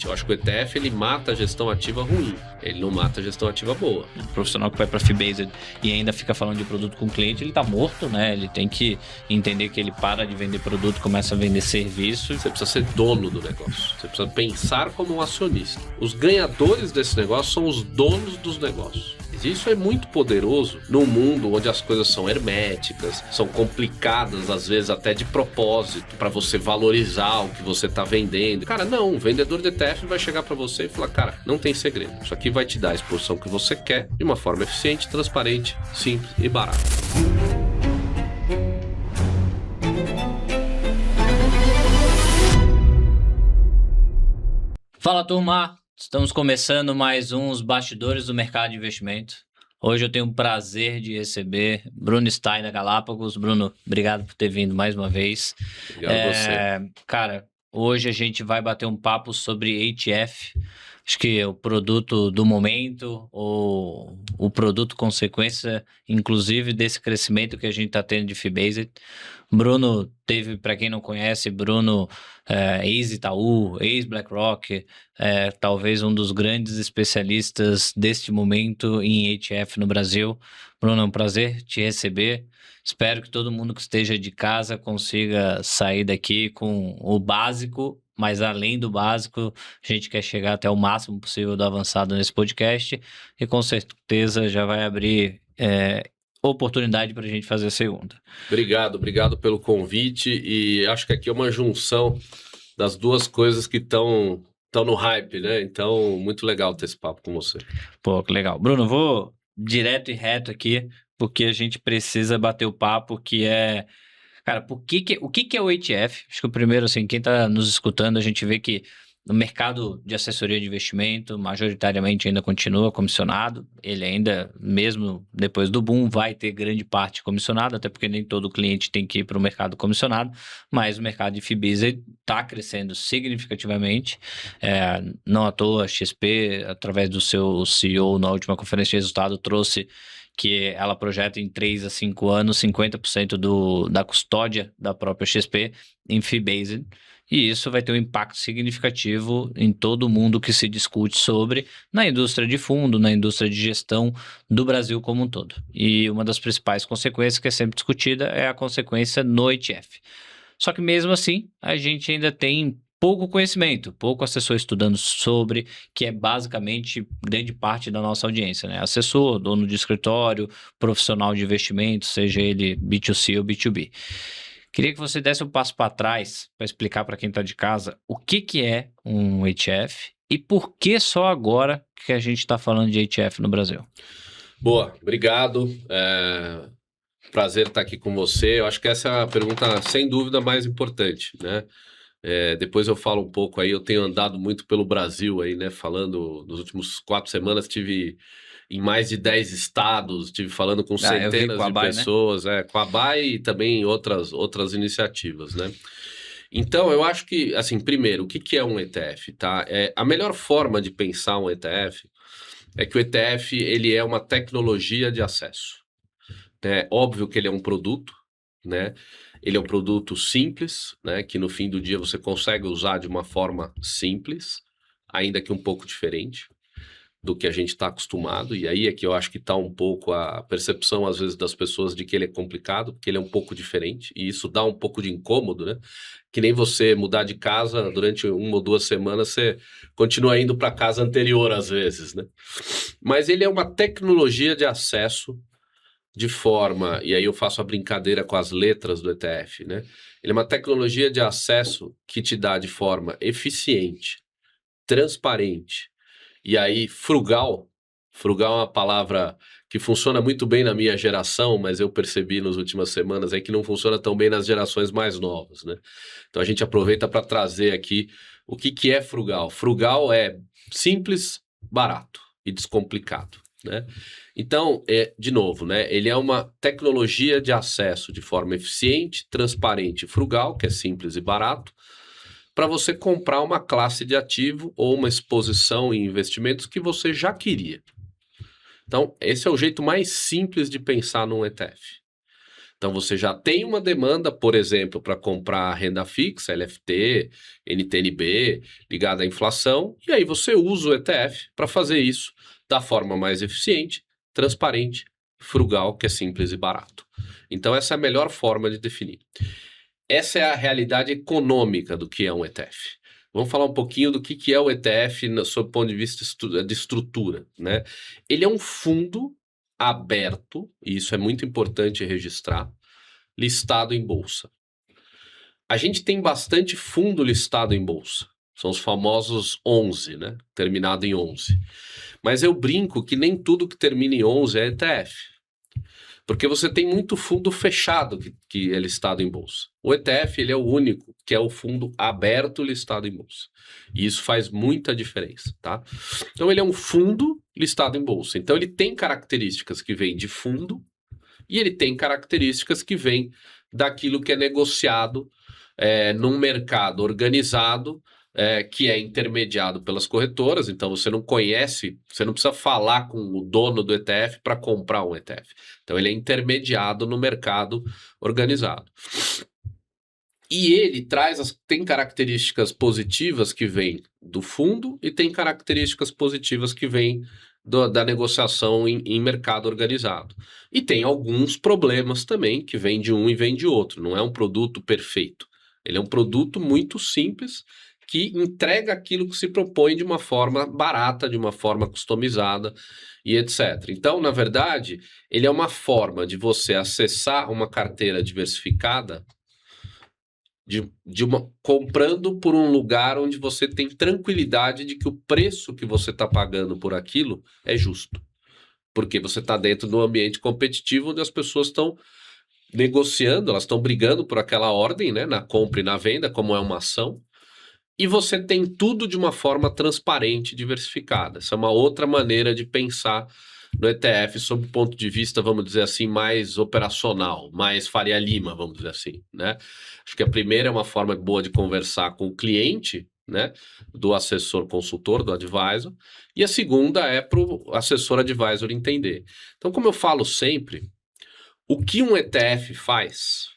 seguinte, eu acho que o ETF ele mata a gestão ativa ruim, ele não mata a gestão ativa boa. O profissional que vai para Fee-Based e ainda fica falando de produto com cliente, ele tá morto, né? Ele tem que entender que ele para de vender produto, começa a vender serviço. Você precisa ser dono do negócio, você precisa pensar como um acionista. Os ganhadores desse negócio são os donos dos negócios. Isso é muito poderoso num mundo onde as coisas são herméticas, são complicadas, às vezes até de propósito, para você valorizar o que você está vendendo. Cara, não, o vendedor de ETF vai chegar para você e falar, cara, não tem segredo. Isso aqui vai te dar a exposição que você quer de uma forma eficiente, transparente, simples e barata. Fala, turma! Estamos começando mais uns Bastidores do Mercado de Investimento. Hoje eu tenho o prazer de receber Bruno Stein da Galápagos. Bruno, obrigado por ter vindo mais uma vez. Obrigado a você. Cara, hoje a gente vai bater um papo sobre ETF. Acho que é o produto do momento, ou o produto consequência, inclusive, desse crescimento que a gente está tendo de Fee-Based. Bruno teve, para quem não conhece, Bruno ex-Itaú, ex-BlackRock, talvez um dos grandes especialistas deste momento em ETF no Brasil. Bruno, é um prazer te receber. Espero que todo mundo que esteja de casa consiga sair daqui com o básico, mas além do básico, a gente quer chegar até o máximo possível do avançado nesse podcast e com certeza já vai abrir oportunidade para a gente fazer a segunda. Obrigado pelo convite e acho que aqui é uma junção das duas coisas que estão no hype, né? Então, muito legal ter esse papo com você. Pô, que legal. Bruno, vou direto e reto aqui, porque a gente precisa bater o papo que é... Cara, o que é o ETF? Acho que o primeiro, assim, quem está nos escutando, a gente vê que no mercado de assessoria de investimento, majoritariamente ainda continua comissionado. Ele ainda, mesmo depois do boom, vai ter grande parte comissionado, até porque nem todo cliente tem que ir para o mercado comissionado, mas o mercado de Fee-Based está crescendo significativamente. Não à toa, a XP, através do seu CEO, na última conferência de resultado, trouxe que ela projeta em 3 a 5 anos 50% da custódia da própria XP em Fee-Based, e isso vai ter um impacto significativo em todo mundo que se discute sobre, na indústria de fundo, na indústria de gestão do Brasil como um todo. E uma das principais consequências que é sempre discutida é a consequência no ETF. Só que mesmo assim, a gente ainda tem pouco conhecimento, pouco assessor estudando sobre, que é basicamente grande parte da nossa audiência, né? Assessor, dono de escritório, profissional de investimento, seja ele B2C ou B2B. Queria que você desse um passo para trás para explicar para quem está de casa o que é um ETF e por que só agora que a gente está falando de ETF no Brasil. Boa, obrigado. Prazer estar aqui com você. Eu acho que essa é a pergunta, sem dúvida, mais importante, né? Depois eu falo um pouco aí, eu tenho andado muito pelo Brasil aí, né? Falando, nos últimos 4 semanas tive em mais de 10 estados, estive falando com centenas de pessoas, né? Com a BAE e também outras iniciativas, né? Então, eu acho que, assim, primeiro, o que é um ETF, tá? A melhor forma de pensar um ETF é que o ETF, ele é uma tecnologia de acesso. É óbvio que ele é um produto, né? Ele é um produto simples, né? Que no fim do dia você consegue usar de uma forma simples, ainda que um pouco diferente do que a gente está acostumado, e aí é que eu acho que está um pouco a percepção, às vezes, das pessoas de que ele é complicado, porque ele é um pouco diferente, e isso dá um pouco de incômodo, né? Que nem você mudar de casa durante 1 ou 2 semanas, você continua indo para a casa anterior, às vezes, né? Mas ele é uma tecnologia de acesso de forma, e aí eu faço a brincadeira com as letras do ETF, né? Ele é uma tecnologia de acesso que te dá de forma eficiente, transparente, e aí frugal é uma palavra que funciona muito bem na minha geração, mas eu percebi nas últimas semanas aí que não funciona tão bem nas gerações mais novas, né? Então a gente aproveita para trazer aqui o que é frugal. Frugal é simples, barato e descomplicado, né? Então, de novo, né? Ele é uma tecnologia de acesso de forma eficiente, transparente e frugal, que é simples e barato, para você comprar uma classe de ativo ou uma exposição em investimentos que você já queria. Então, esse é o jeito mais simples de pensar num ETF. Então você já tem uma demanda, por exemplo, para comprar renda fixa, LFT, NTNB, ligada à inflação, e aí você usa o ETF para fazer isso da forma mais eficiente, transparente, frugal, que é simples e barato. Então essa é a melhor forma de definir. Essa é a realidade econômica do que é um ETF. Vamos falar um pouquinho do que é o ETF sob o ponto de vista de estrutura, né? Ele é um fundo aberto, e isso é muito importante registrar, listado em bolsa. A gente tem bastante fundo listado em bolsa. São os famosos 11, né? Terminado em 11. Mas eu brinco que nem tudo que termina em 11 é ETF. Porque você tem muito fundo fechado que é listado em bolsa. O ETF ele é o único que é o fundo aberto listado em bolsa. E isso faz muita diferença, tá? Então ele é um fundo listado em bolsa. Então ele tem características que vêm de fundo e ele tem características que vêm daquilo que é negociado num mercado organizado, que é intermediado pelas corretoras. Então você não conhece, você não precisa falar com o dono do ETF para comprar um ETF. Então ele é intermediado no mercado organizado. E ele tem características positivas que vêm do fundo e tem características positivas que vêm da negociação em mercado organizado. E tem alguns problemas também que vêm de um e vêm de outro. Não é um produto perfeito. Ele é um produto muito simples que entrega aquilo que se propõe de uma forma barata, de uma forma customizada e etc. Então, na verdade, ele é uma forma de você acessar uma carteira diversificada comprando por um lugar onde você tem tranquilidade de que o preço que você está pagando por aquilo é justo. Porque você está dentro de um ambiente competitivo onde as pessoas estão negociando, elas estão brigando por aquela ordem, né, na compra e na venda, como é uma ação, e você tem tudo de uma forma transparente e diversificada. Essa é uma outra maneira de pensar no ETF sob o ponto de vista, vamos dizer assim, mais operacional, mais Faria Lima, vamos dizer assim, né? Acho que a primeira é uma forma boa de conversar com o cliente, né, do assessor consultor, do advisor, e a segunda é para o assessor advisor entender. Então, como eu falo sempre, o que um ETF faz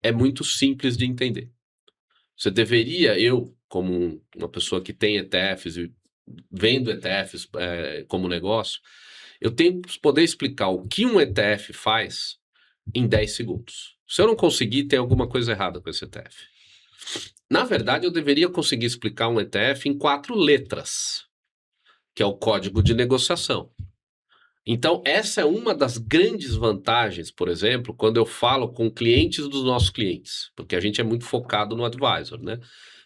é muito simples de entender. Você deveria, eu, como uma pessoa que tem ETFs e vendo ETFs como negócio, eu tenho que poder explicar o que um ETF faz em 10 segundos. Se eu não conseguir, tem alguma coisa errada com esse ETF. Na verdade, eu deveria conseguir explicar um ETF em 4 letras, que é o código de negociação. Então, essa é uma das grandes vantagens, por exemplo, quando eu falo com clientes dos nossos clientes, porque a gente é muito focado no advisor, né?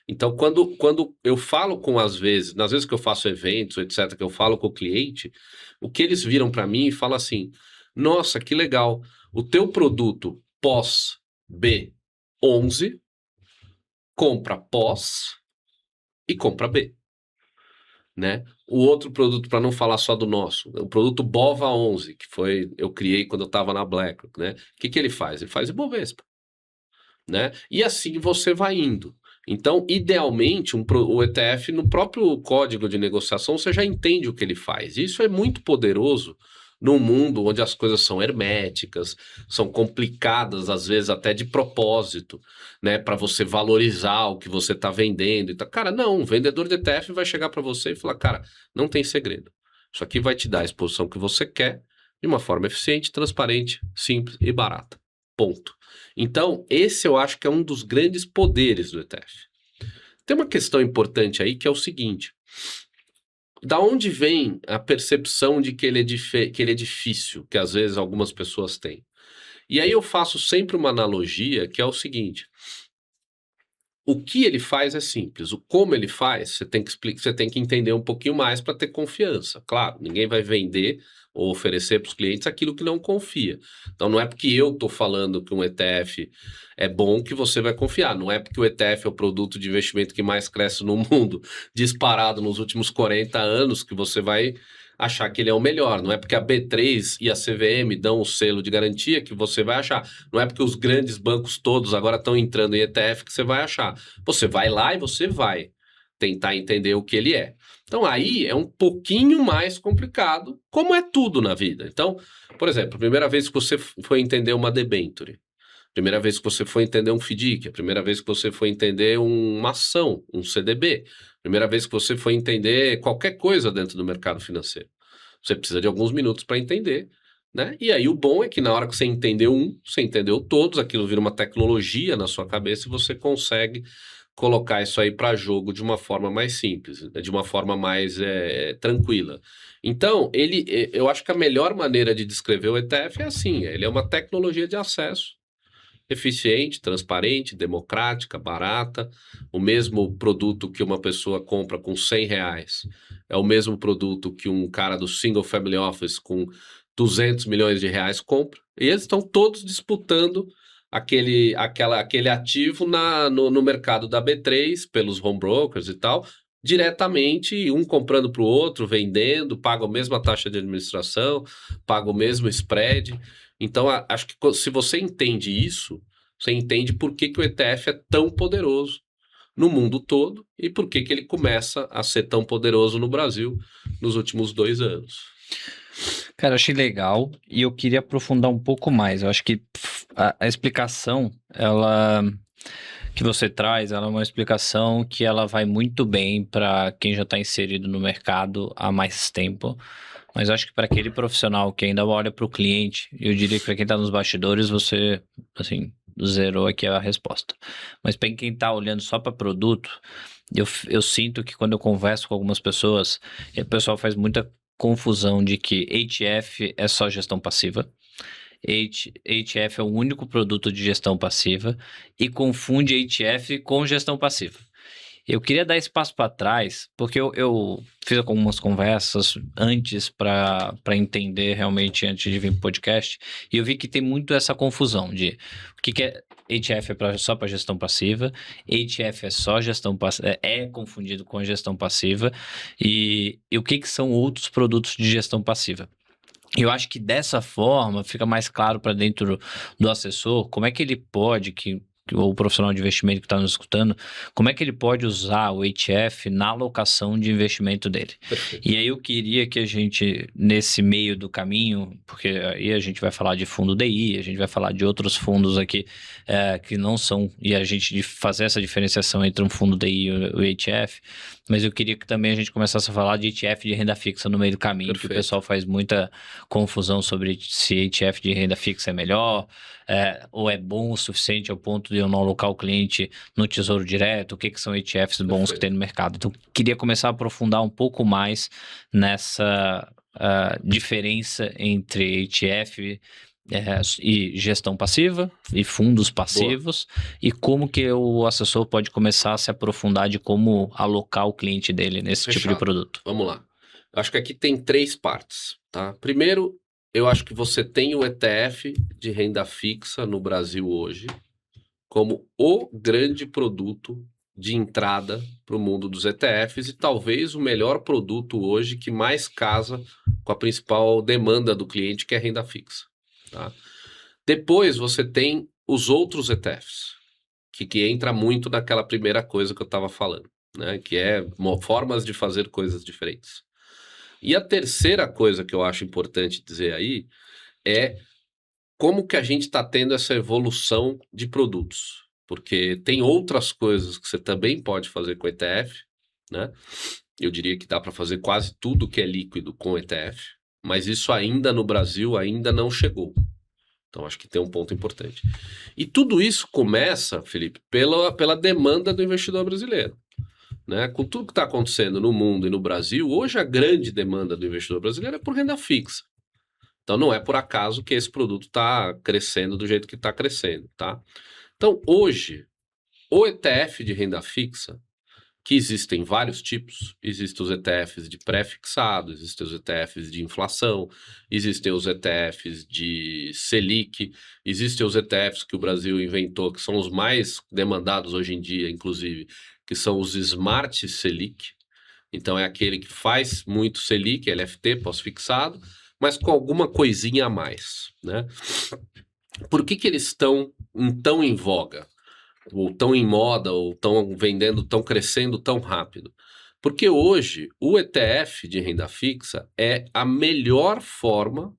Então, quando eu falo nas vezes que eu faço eventos, etc., que eu falo com o cliente, o que eles viram para mim e falam assim: nossa, que legal, o teu produto pós B11 compra pós e compra B, né? O outro produto, para não falar só do nosso, o produto Bova 11, que eu criei quando eu estava na BlackRock, né? O que ele faz? Ele faz Ibovespa, né? E assim você vai indo. Então, idealmente, o ETF, no próprio código de negociação, você já entende o que ele faz. Isso é muito poderoso num mundo onde as coisas são herméticas, são complicadas, às vezes até de propósito, né? Para você valorizar o que você está vendendo. Então, cara, não, um vendedor de ETF vai chegar para você e falar, cara, não tem segredo. Isso aqui vai te dar a exposição que você quer de uma forma eficiente, transparente, simples e barata. Ponto. Então, esse eu acho que é um dos grandes poderes do ETF. Tem uma questão importante aí que é o seguinte: da onde vem a percepção de que ele é difícil, que às vezes algumas pessoas têm? E aí eu faço sempre uma analogia que é o seguinte: o que ele faz é simples, o como ele faz, você tem que entender um pouquinho mais para ter confiança. Claro, ninguém vai vender ou oferecer para os clientes aquilo que não confia. Então não é porque eu estou falando que um ETF é bom que você vai confiar, não é porque o ETF é o produto de investimento que mais cresce no mundo, disparado nos últimos 40 anos, que você vai achar que ele é o melhor. Não é porque a B3 e a CVM dão o selo de garantia que você vai achar. Não é porque os grandes bancos todos agora estão entrando em ETF que você vai achar. Você vai lá e você vai. tentar entender o que ele é. Então aí é um pouquinho mais complicado, como é tudo na vida. Então, por exemplo, a primeira vez que você foi entender uma debenture, primeira vez que você foi entender um FDIC, a primeira vez que você foi entender uma ação, um CDB, primeira vez que você foi entender qualquer coisa dentro do mercado financeiro. Você precisa de alguns minutos para entender, né? E aí o bom é que na hora que você entendeu você entendeu todos, aquilo vira uma tecnologia na sua cabeça e você consegue colocar isso aí para jogo de uma forma mais simples, né? De uma forma mais tranquila. Então, eu acho que a melhor maneira de descrever o ETF é assim, ele é uma tecnologia de acesso eficiente, transparente, democrática, barata. O mesmo produto que uma pessoa compra com R$ 100 é o mesmo produto que um cara do Single Family Office com 200 milhões de reais compra. E eles estão todos disputando aquele ativo no mercado da B3, pelos home brokers e tal, diretamente, um comprando para o outro, vendendo, paga a mesma taxa de administração, paga o mesmo spread. Então, acho que se você entende isso, você entende por que o ETF é tão poderoso no mundo todo e por que ele começa a ser tão poderoso no Brasil nos últimos 2 anos. Cara, eu achei legal e eu queria aprofundar um pouco mais. Eu acho que a explicação, que você traz, ela é uma explicação que ela vai muito bem para quem já está inserido no mercado há mais tempo. Mas eu acho que para aquele profissional que ainda olha para o cliente, eu diria que para quem está nos bastidores, você, assim, zerou aqui a resposta. Mas para quem está olhando só para produto, eu sinto que quando eu converso com algumas pessoas, o pessoal faz muita confusão de que ETF é só gestão passiva. ETF é o único produto de gestão passiva e confunde ETF com gestão passiva. Eu queria dar espaço para trás, porque eu fiz algumas conversas antes para entender realmente, antes de vir para o podcast, e eu vi que tem muito essa confusão de o que é ETF só para gestão passiva, ETF é só gestão passiva, é confundido com a gestão passiva, e o que são outros produtos de gestão passiva. Eu acho que dessa forma fica mais claro para dentro do assessor como é que ele pode, ou o profissional de investimento que está nos escutando, como é que ele pode usar o ETF na alocação de investimento dele. E aí eu queria que a gente, nesse meio do caminho, porque aí a gente vai falar de fundo DI, a gente vai falar de outros fundos aqui que não são, e a gente fazer essa diferenciação entre um fundo DI e o ETF, mas eu queria que também a gente começasse a falar de ETF de renda fixa no meio do caminho, que o pessoal faz muita confusão sobre se ETF de renda fixa é melhor, ou é bom o suficiente ao ponto de eu não alocar o cliente no Tesouro Direto, o que são ETFs bons que tem no mercado. Então, queria começar a aprofundar um pouco mais nessa diferença entre ETF e gestão passiva e fundos passivos. Boa. E como que o assessor pode começar a se aprofundar de como alocar o cliente dele nesse Fechado. Tipo de produto. Vamos lá. Acho que aqui tem 3 partes, tá? Primeiro, eu acho que você tem o ETF de renda fixa no Brasil hoje como o grande produto de entrada para o mundo dos ETFs e talvez o melhor produto hoje que mais casa com a principal demanda do cliente, que é a renda fixa. Tá? Depois você tem os outros ETFs, que entra muito naquela primeira coisa que eu estava falando, né? Que é formas de fazer coisas diferentes. E a terceira coisa que eu acho importante dizer aí é como que a gente está tendo essa evolução de produtos. Porque tem outras coisas que você também pode fazer com ETF, né? Eu diria que dá para fazer quase tudo que é líquido com ETF, mas isso ainda no Brasil ainda não chegou. Então acho que tem um ponto importante. E tudo isso começa, Felipe, pela demanda do investidor brasileiro. Né? Com tudo que está acontecendo no mundo e no Brasil, hoje a grande demanda do investidor brasileiro é por renda fixa. Então não é por acaso que esse produto está crescendo do jeito que está crescendo, tá? Então hoje, o ETF de renda fixa, que existem vários tipos, existem os ETFs de pré-fixado, existem os ETFs de inflação, existem os ETFs de Selic, existem os ETFs que o Brasil inventou, que são os mais demandados hoje em dia, inclusive, que são os Smart Selic. Então é aquele que faz muito Selic, LFT, pós-fixado, mas com alguma coisinha a mais, né? Por que eles estão tão em voga? ou tão em moda, ou tão vendendo, tão crescendo tão rápido? Porque hoje o ETF de renda fixa é a melhor forma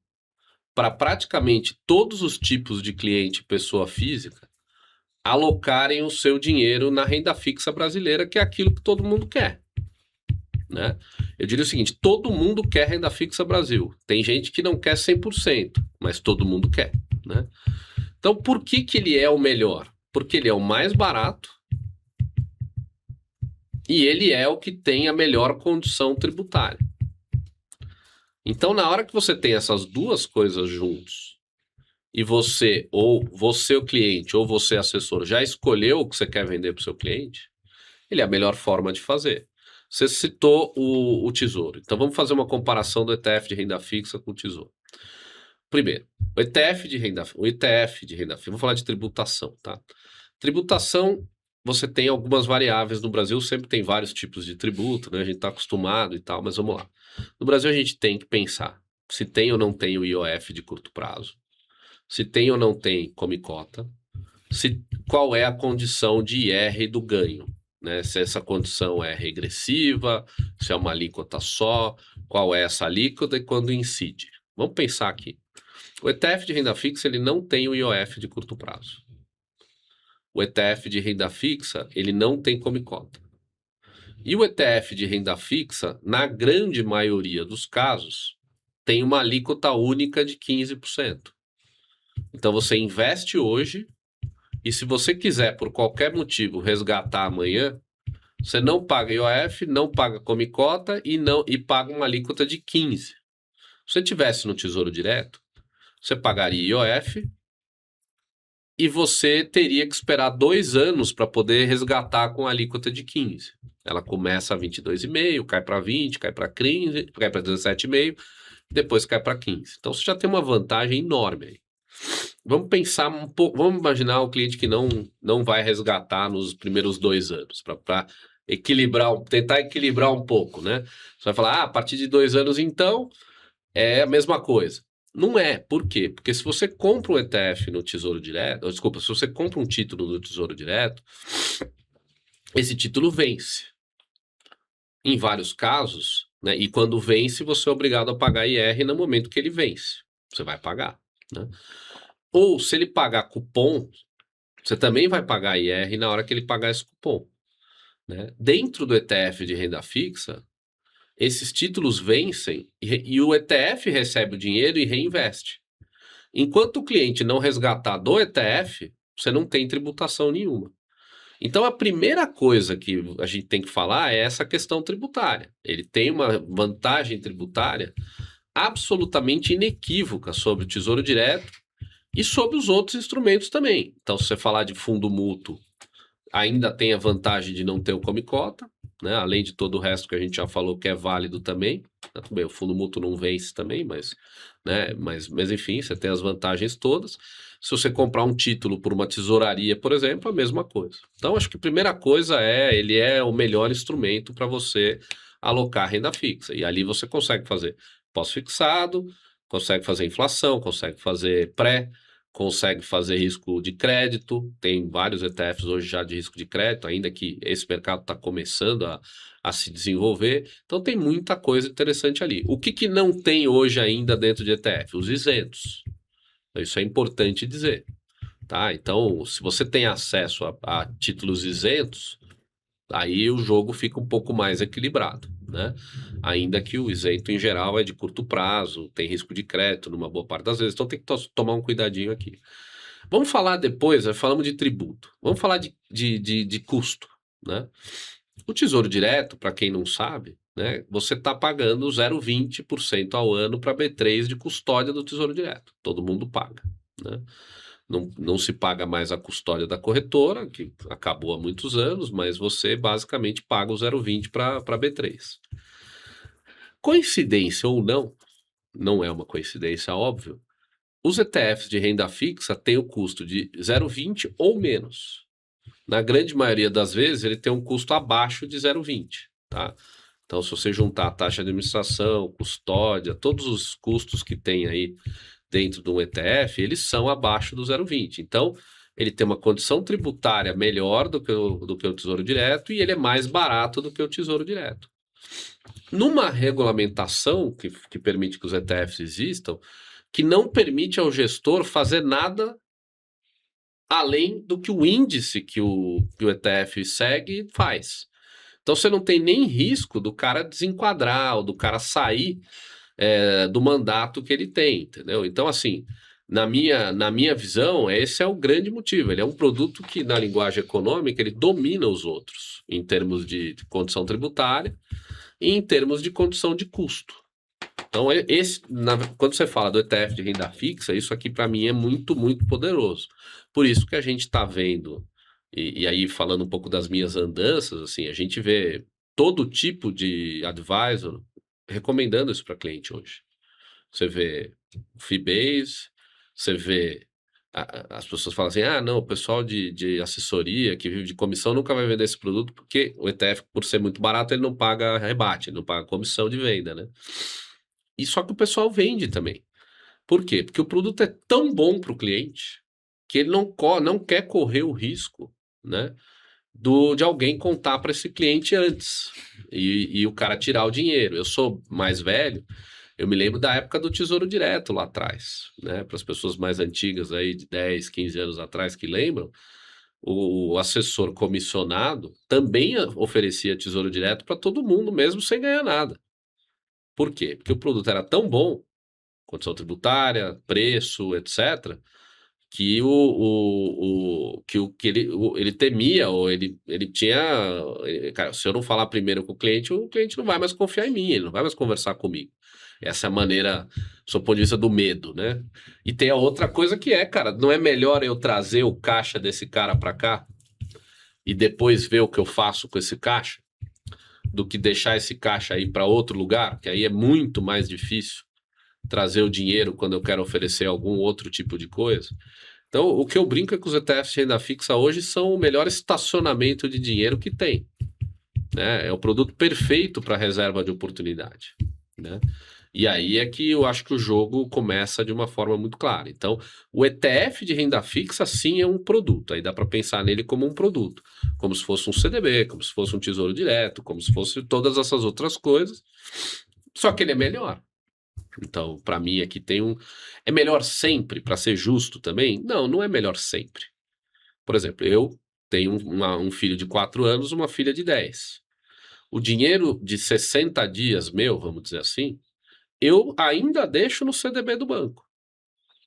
para praticamente todos os tipos de cliente pessoa física alocarem o seu dinheiro na renda fixa brasileira, que é aquilo que todo mundo quer, né? Eu diria o seguinte, todo mundo quer renda fixa Brasil. Tem gente que não quer 100%, mas todo mundo quer, né? Então, por que ele é o melhor? Porque ele é o mais barato e ele é o que tem a melhor condição tributária. Então, na hora que você tem essas duas coisas juntos, e você, ou você o cliente, ou você assessor, já escolheu o que você quer vender para o seu cliente, ele é a melhor forma de fazer. Você citou o Tesouro. Então, vamos fazer uma comparação do ETF de renda fixa com o Tesouro. Primeiro, o ETF de renda fixa, vamos falar de tributação, tá? Tributação, você tem algumas variáveis no Brasil, sempre tem vários tipos de tributo, né? A gente está acostumado e tal, mas vamos lá. No Brasil, a gente tem que pensar se tem ou não tem o IOF de curto prazo, se tem ou não tem come-cota, qual é a condição de IR do ganho, né? Se essa condição é regressiva, se é uma alíquota só, qual é essa alíquota e quando incide. Vamos pensar aqui. O ETF de renda fixa ele não tem o IOF de curto prazo. O ETF de renda fixa ele não tem come-cota. E o ETF de renda fixa, na grande maioria dos casos, tem uma alíquota única de 15%. Então você investe hoje e se você quiser, por qualquer motivo, resgatar amanhã, você não paga IOF, não paga come-cota e paga uma alíquota de 15%. Se você tivesse no Tesouro Direto, você pagaria IOF e você teria que esperar 2 anos para poder resgatar com a alíquota de 15%. Ela começa a 22,5%, cai para 20%, cai para 15%, cai para 17,5%, depois cai para 15%. Então você já tem uma vantagem enorme aí. Vamos pensar um pouco, vamos imaginar o cliente que não vai resgatar nos primeiros 2 anos, para tentar equilibrar um pouco, né? Você vai falar, a partir de 2 anos, então, é a mesma coisa. Não é. Por quê? Porque se você compra um ETF no Tesouro Direto, desculpa, se você compra um título no Tesouro Direto, esse título vence. Em vários casos, né? E quando vence, você é obrigado a pagar IR no momento que ele vence. Você vai pagar, né? Ou se ele pagar cupom, você também vai pagar IR na hora que ele pagar esse cupom, né? Dentro do ETF de renda fixa, esses títulos vencem e o ETF recebe o dinheiro e reinveste. Enquanto o cliente não resgatar do ETF, você não tem tributação nenhuma. Então a primeira coisa que a gente tem que falar é essa questão tributária. Ele tem uma vantagem tributária absolutamente inequívoca sobre o Tesouro Direto e sobre os outros instrumentos também. Então, se você falar de fundo mútuo, ainda tem a vantagem de não ter o come-cota, né? Além de todo o resto que a gente já falou que é válido também. Bem, o fundo mútuo não vence também, mas enfim, você tem as vantagens todas. Se você comprar um título por uma tesouraria, por exemplo, a mesma coisa. Então, acho que a primeira coisa ele é o melhor instrumento para você alocar renda fixa. E ali você consegue fazer pós-fixado, consegue fazer inflação, consegue fazer pré, consegue fazer risco de crédito. Tem vários ETFs hoje já de risco de crédito, ainda que esse mercado está começando a se desenvolver. Então tem muita coisa interessante ali. O que não tem hoje ainda dentro de ETF? Os isentos. Isso é importante dizer, tá? Então, se você tem acesso a títulos isentos, aí o jogo fica um pouco mais equilibrado, né? Ainda que o isento em geral é de curto prazo, tem risco de crédito numa boa parte das vezes, então tem que tomar um cuidadinho aqui. Vamos falar depois, falamos de tributo, vamos falar de custo, né? O Tesouro Direto, para quem não sabe, né, você está pagando 0,20% ao ano para B3 de custódia do Tesouro Direto. Todo mundo paga, né? Não se paga mais a custódia da corretora, que acabou há muitos anos, mas você basicamente paga o 0,20 para B3. Coincidência ou não, não é uma coincidência, óbvio, os ETFs de renda fixa têm o custo de 0,20 ou menos. Na grande maioria das vezes, ele tem um custo abaixo de 0,20, tá? Então, se você juntar a taxa de administração, custódia, todos os custos que tem aí dentro de um ETF, eles são abaixo do 0,20. Então, ele tem uma condição tributária melhor do que o Tesouro Direto e ele é mais barato do que o Tesouro Direto. Numa regulamentação que permite que os ETFs existam, que não permite ao gestor fazer nada além do que o índice que o ETF segue faz. Então você não tem nem risco do cara desenquadrar ou do cara sair do mandato que ele tem, entendeu? Então, assim, na minha visão, esse é o grande motivo. Ele é um produto que, na linguagem econômica, ele domina os outros, em termos de condição tributária e em termos de condição de custo. Então, quando você fala do ETF de renda fixa, isso aqui para mim é muito, muito poderoso. Por isso que a gente está vendo, e aí falando um pouco das minhas andanças, assim, a gente vê todo tipo de advisor recomendando isso para cliente hoje. Você vê o Fee-Base, você vê as pessoas falam assim, não, o pessoal de assessoria que vive de comissão nunca vai vender esse produto porque o ETF, por ser muito barato, ele não paga rebate, ele não paga comissão de venda, né? E só que o pessoal vende também. Por quê? Porque o produto é tão bom para o cliente que ele não quer correr o risco, né, de alguém contar para esse cliente antes e o cara tirar o dinheiro. Eu sou mais velho, eu me lembro da época do Tesouro Direto lá atrás, né? Para as pessoas mais antigas aí, de 10, 15 anos atrás, que lembram, o assessor comissionado também oferecia Tesouro Direto para todo mundo, mesmo sem ganhar nada. Por quê? Porque o produto era tão bom, condição tributária, preço, etc., que ele temia, ou ele tinha. Cara, se eu não falar primeiro com o cliente não vai mais confiar em mim, ele não vai mais conversar comigo. Essa é a maneira, do ponto de vista do medo, né? E tem a outra coisa que cara, não é melhor eu trazer o caixa desse cara para cá e depois ver o que eu faço com esse caixa, do que deixar esse caixa aí para outro lugar, que aí é muito mais difícil trazer o dinheiro quando eu quero oferecer algum outro tipo de coisa. Então, o que eu brinco é que os ETFs de renda fixa hoje são o melhor estacionamento de dinheiro que tem, né? É o produto perfeito para reserva de oportunidade, né? E aí é que eu acho que o jogo começa de uma forma muito clara. Então, o ETF de renda fixa, sim, é um produto. Aí dá para pensar nele como um produto, como se fosse um CDB, como se fosse um tesouro direto, como se fosse todas essas outras coisas. Só que ele é melhor. Então, para mim, aqui tem É melhor sempre, para ser justo também? Não, não é melhor sempre. Por exemplo, eu tenho um filho de 4 anos, uma filha de 10. O dinheiro de 60 dias meu, vamos dizer assim, eu ainda deixo no CDB do banco.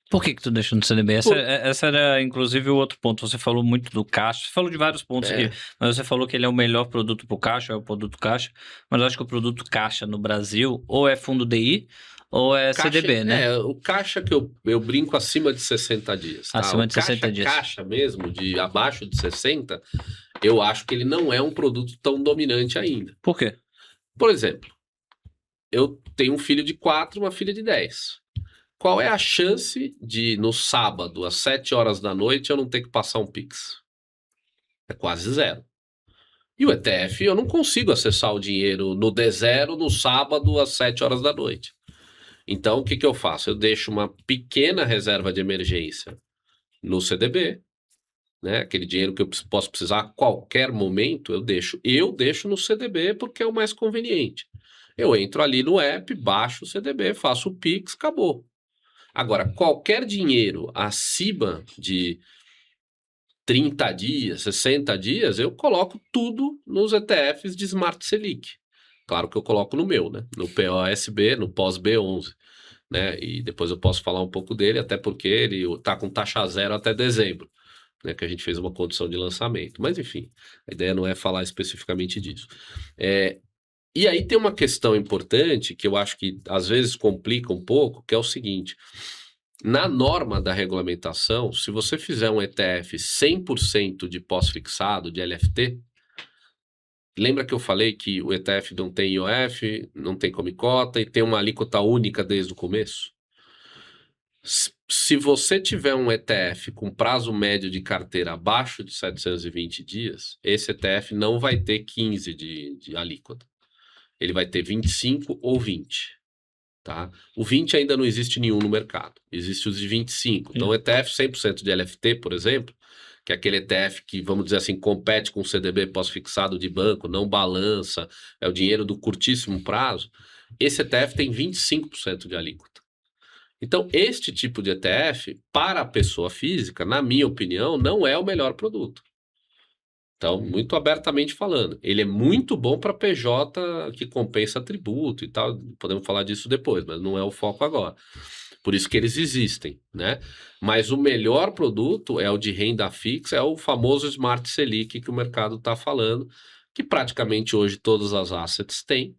Por que tu deixou no CDB? Essa era, inclusive, o outro ponto. Você falou muito do caixa. Você falou de vários pontos aqui, mas você falou que ele é o melhor produto para o caixa, é o produto caixa. Mas eu acho que o produto caixa no Brasil ou é fundo DI ou é caixa, CDB, né? O caixa que eu brinco acima de 60 dias. Tá? Acima de 60 dias. Caixa mesmo, de abaixo de 60, eu acho que ele não é um produto tão dominante ainda. Por quê? Por exemplo, eu tenho um filho de 4, uma filha de 10. Qual é a chance de, no sábado, às 7 horas da noite, eu não ter que passar um Pix? É quase zero. E o ETF, eu não consigo acessar o dinheiro no D0 no sábado, às 7 horas da noite. Então, o que eu faço? Eu deixo uma pequena reserva de emergência no CDB, né? Aquele dinheiro que eu posso precisar a qualquer momento, eu deixo no CDB porque é o mais conveniente. Eu entro ali no app, baixo o CDB, faço o Pix, acabou. Agora, qualquer dinheiro acima de 30 dias, 60 dias, eu coloco tudo nos ETFs de Smart Selic. Claro que eu coloco no meu, né? No POSB, no pós-B11, né? E depois eu posso falar um pouco dele, até porque ele está com taxa zero até dezembro, né? Que a gente fez uma condição de lançamento. Mas, enfim, a ideia não é falar especificamente disso. E aí tem uma questão importante que eu acho que às vezes complica um pouco, que é o seguinte: na norma da regulamentação, se você fizer um ETF 100% de pós-fixado, de LFT, lembra que eu falei que o ETF não tem IOF, não tem come-cota e tem uma alíquota única desde o começo? Se você tiver um ETF com prazo médio de carteira abaixo de 720 dias, esse ETF não vai ter 15 de alíquota. Ele vai ter 25 ou 20. Tá? O 20 ainda não existe nenhum no mercado. Existe os de 25. Então, o ETF 100% de LFT, por exemplo, que é aquele ETF que, vamos dizer assim, compete com o CDB pós-fixado de banco, não balança, é o dinheiro do curtíssimo prazo, esse ETF tem 25% de alíquota. Então, este tipo de ETF, para a pessoa física, na minha opinião, não é o melhor produto. Então, muito abertamente falando, ele é muito bom para PJ que compensa tributo e tal, podemos falar disso depois, mas não é o foco agora. Por isso que eles existem, né? Mas o melhor produto é o de renda fixa, é o famoso Smart Selic que o mercado está falando, que praticamente hoje todas as assets têm,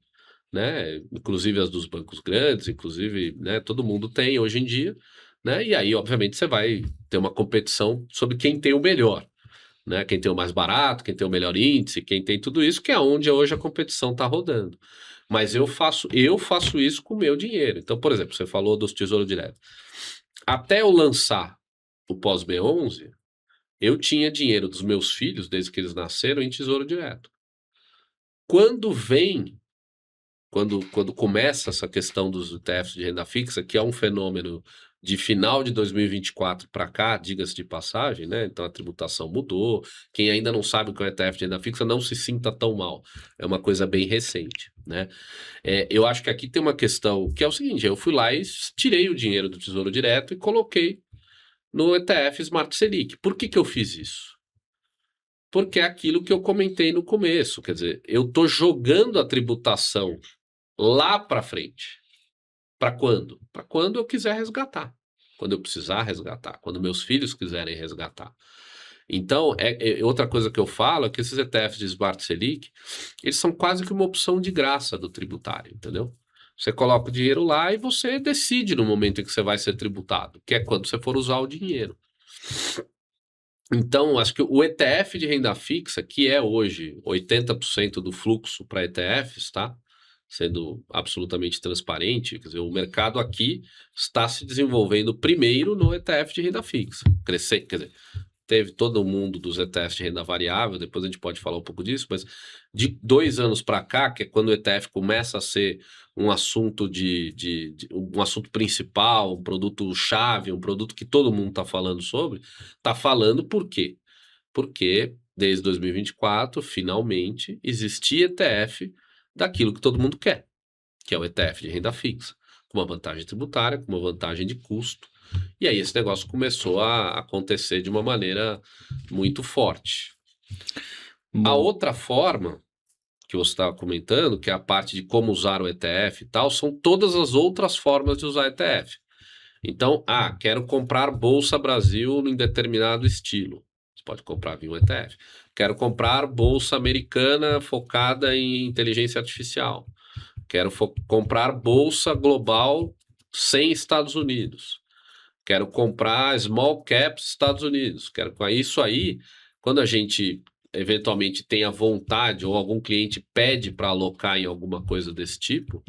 né? Inclusive as dos bancos grandes, inclusive, né? Todo mundo tem hoje em dia, né? E aí, obviamente, você vai ter uma competição sobre quem tem o melhor, né? Quem tem o mais barato, quem tem o melhor índice, quem tem tudo isso, que é onde hoje a competição está rodando. Mas eu faço isso com o meu dinheiro. Então, por exemplo, você falou dos Tesouro Direto. Até eu lançar o pós-B11, eu tinha dinheiro dos meus filhos, desde que eles nasceram, em Tesouro Direto. Quando começa essa questão dos ETFs de renda fixa, que é um fenômeno de final de 2024 para cá, diga-se de passagem, né? Então a tributação mudou. Quem ainda não sabe o que é o ETF de renda fixa, não se sinta tão mal. É uma coisa bem recente, né? Eu acho que aqui tem uma questão que é o seguinte: eu fui lá e tirei o dinheiro do Tesouro Direto e coloquei no ETF Smart Selic. Por que eu fiz isso? Porque é aquilo que eu comentei no começo. Quer dizer, eu estou jogando a tributação lá para frente. Para quando? Para quando eu quiser resgatar. Quando eu precisar resgatar. Quando meus filhos quiserem resgatar. Então, outra coisa que eu falo é que esses ETFs de Smart Selic, eles são quase que uma opção de graça do tributário, entendeu? Você coloca o dinheiro lá e você decide no momento em que você vai ser tributado, que é quando você for usar o dinheiro. Então, acho que o ETF de renda fixa, que é hoje 80% do fluxo para ETFs, tá? Sendo absolutamente transparente, quer dizer, o mercado aqui está se desenvolvendo primeiro no ETF de renda fixa. Crescer, quer dizer, teve todo o mundo dos ETFs de renda variável, depois a gente pode falar um pouco disso, mas de 2 anos para cá, que é quando o ETF começa a ser um assunto um assunto principal, um produto chave, um produto que todo mundo está falando sobre, está falando por quê? Porque desde 2024, finalmente, existia ETF daquilo que todo mundo quer, que é o ETF de renda fixa, com uma vantagem tributária, com uma vantagem de custo. E aí esse negócio começou a acontecer de uma maneira muito forte. A outra forma que você estava comentando, que é a parte de como usar o ETF e tal, são todas as outras formas de usar ETF. Então, quero comprar Bolsa Brasil em determinado estilo. Você pode comprar via um ETF. Quero comprar Bolsa Americana focada em inteligência artificial. Quero comprar Bolsa Global sem Estados Unidos. Quero comprar Small Caps Estados Unidos. Isso aí, quando a gente eventualmente tem a vontade ou algum cliente pede para alocar em alguma coisa desse tipo,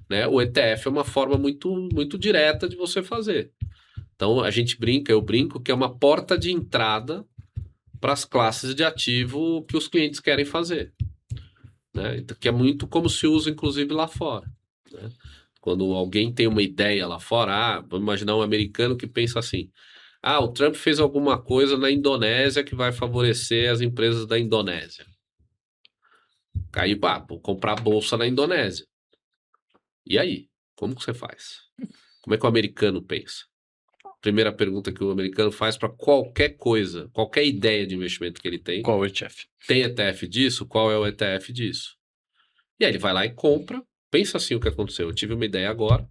né, o ETF é uma forma muito, muito direta de você fazer. Então eu brinco que é uma porta de entrada para as classes de ativo que os clientes querem fazer, né? Então, que é muito como se usa inclusive lá fora, né? Quando alguém tem uma ideia lá fora, vamos imaginar um americano que pensa assim: o Trump fez alguma coisa na Indonésia que vai favorecer as empresas da Indonésia. Aí, vou comprar bolsa na Indonésia. E aí? Como que você faz? Como é que o americano pensa? Primeira pergunta que o americano faz para qualquer coisa, qualquer ideia de investimento que ele tem. Qual o ETF? Tem ETF disso? Qual é o ETF disso? E aí ele vai lá e compra. Pensa assim o que aconteceu. Eu tive uma ideia agora.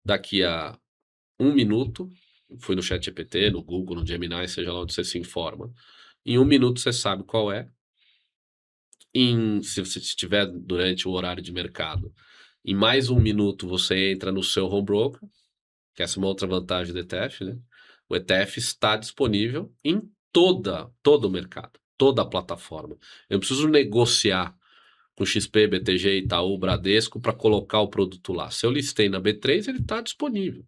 Daqui a 1 minuto, fui no ChatGPT, no Google, no Gemini, seja lá onde você se informa. Em 1 minuto você sabe qual é. Se você estiver durante o horário de mercado, em mais 1 minuto você entra no seu home broker, que essa é uma outra vantagem do ETF, né? O ETF está disponível em todo o mercado, toda a plataforma. Eu não preciso negociar com XP, BTG, Itaú, Bradesco para colocar o produto lá. Se eu listei na B3, ele está disponível,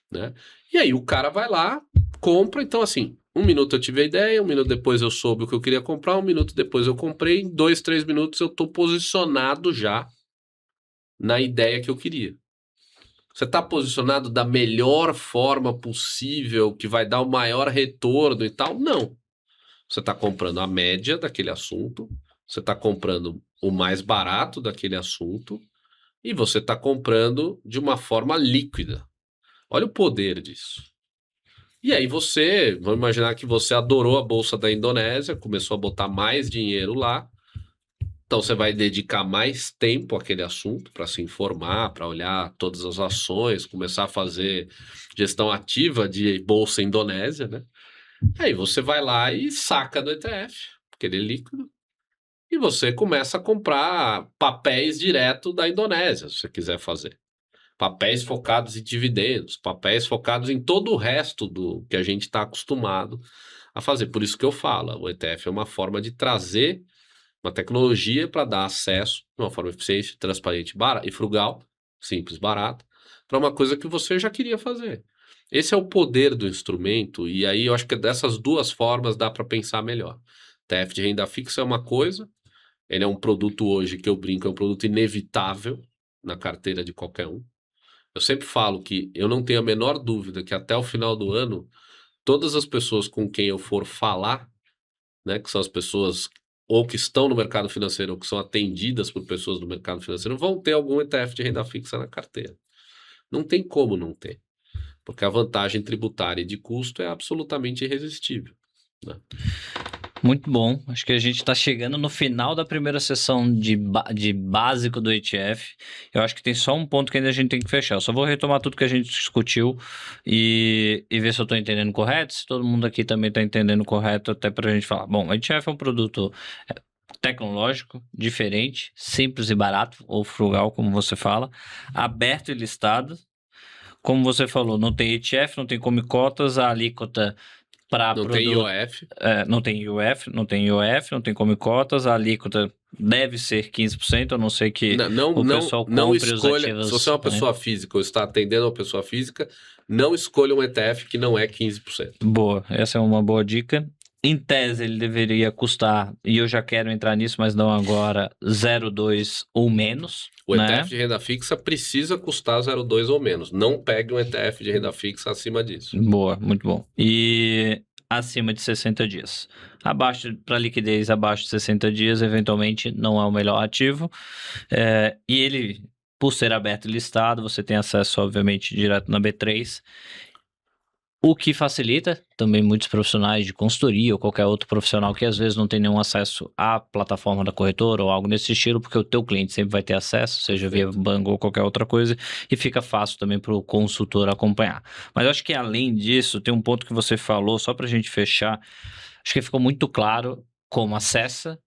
né? E aí o cara vai lá, compra. Então, assim, 1 minuto eu tive a ideia, 1 minuto depois eu soube o que eu queria comprar, 1 minuto depois eu comprei, em 2, 3 minutos eu estou posicionado já na ideia que eu queria. Você está posicionado da melhor forma possível, que vai dar o maior retorno e tal? Não. Você está comprando a média daquele assunto, você está comprando o mais barato daquele assunto e você está comprando de uma forma líquida. Olha o poder disso. E aí vamos imaginar que você adorou a Bolsa da Indonésia, começou a botar mais dinheiro lá, então você vai dedicar mais tempo àquele assunto para se informar, para olhar todas as ações, começar a fazer gestão ativa de Bolsa Indonésia, né? Aí você vai lá e saca do ETF, porque ele é líquido, e você começa a comprar papéis direto da Indonésia, se você quiser fazer. Papéis focados em dividendos, papéis focados em todo o resto do que a gente está acostumado a fazer. Por isso que eu falo, o ETF é uma forma de trazer uma tecnologia para dar acesso de uma forma eficiente, transparente e frugal, simples, barata, para uma coisa que você já queria fazer. Esse é o poder do instrumento, e aí eu acho que dessas duas formas dá para pensar melhor. ETF de renda fixa é uma coisa, ele é um produto hoje que eu brinco, é um produto inevitável na carteira de qualquer um. Eu sempre falo que eu não tenho a menor dúvida que até o final do ano, todas as pessoas com quem eu for falar, né, que são as pessoas ou que estão no mercado financeiro ou que são atendidas por pessoas do mercado financeiro, vão ter algum ETF de renda fixa na carteira. Não tem como não ter, porque a vantagem tributária e de custo é absolutamente irresistível, né? Muito bom. Acho que a gente está chegando no final da primeira sessão de básico do ETF. Eu acho que tem só um ponto que ainda a gente tem que fechar. Eu só vou retomar tudo que a gente discutiu e ver se eu estou entendendo correto, se todo mundo aqui também está entendendo correto, até para a gente falar. Bom, o ETF é um produto tecnológico, diferente, simples e barato, ou frugal, como você fala, aberto e listado. Como você falou, não tem ETF, não tem come cotas, a alíquota para Não tem IOF. não tem IOF, não tem IOF, não tem come cotas, a alíquota deve ser 15%, a não ser que o pessoal compre escolha, os ativos. se você é uma pessoa física ou está atendendo uma pessoa física, não escolha um ETF que não é 15%. Boa, essa é uma boa dica. Em tese, ele deveria custar, e eu já quero entrar nisso, mas não agora, 0,2 ou menos. O né? ETF de renda fixa precisa custar 0,2 ou menos. Não pegue um ETF de renda fixa acima disso. Boa, muito bom. E acima de 60 dias. Para liquidez abaixo de 60 dias, eventualmente não é o melhor ativo. E ele, por ser aberto e listado, você tem acesso, obviamente, direto na B3. O que facilita também muitos profissionais de consultoria ou qualquer outro profissional que às vezes não tem nenhum acesso à plataforma da corretora ou algo nesse estilo, porque o teu cliente sempre vai ter acesso, seja via banco ou qualquer outra coisa, e fica fácil também para o consultor acompanhar. Mas eu acho que além disso, tem um ponto que você falou, só para a gente fechar, acho que ficou muito claro como acessa,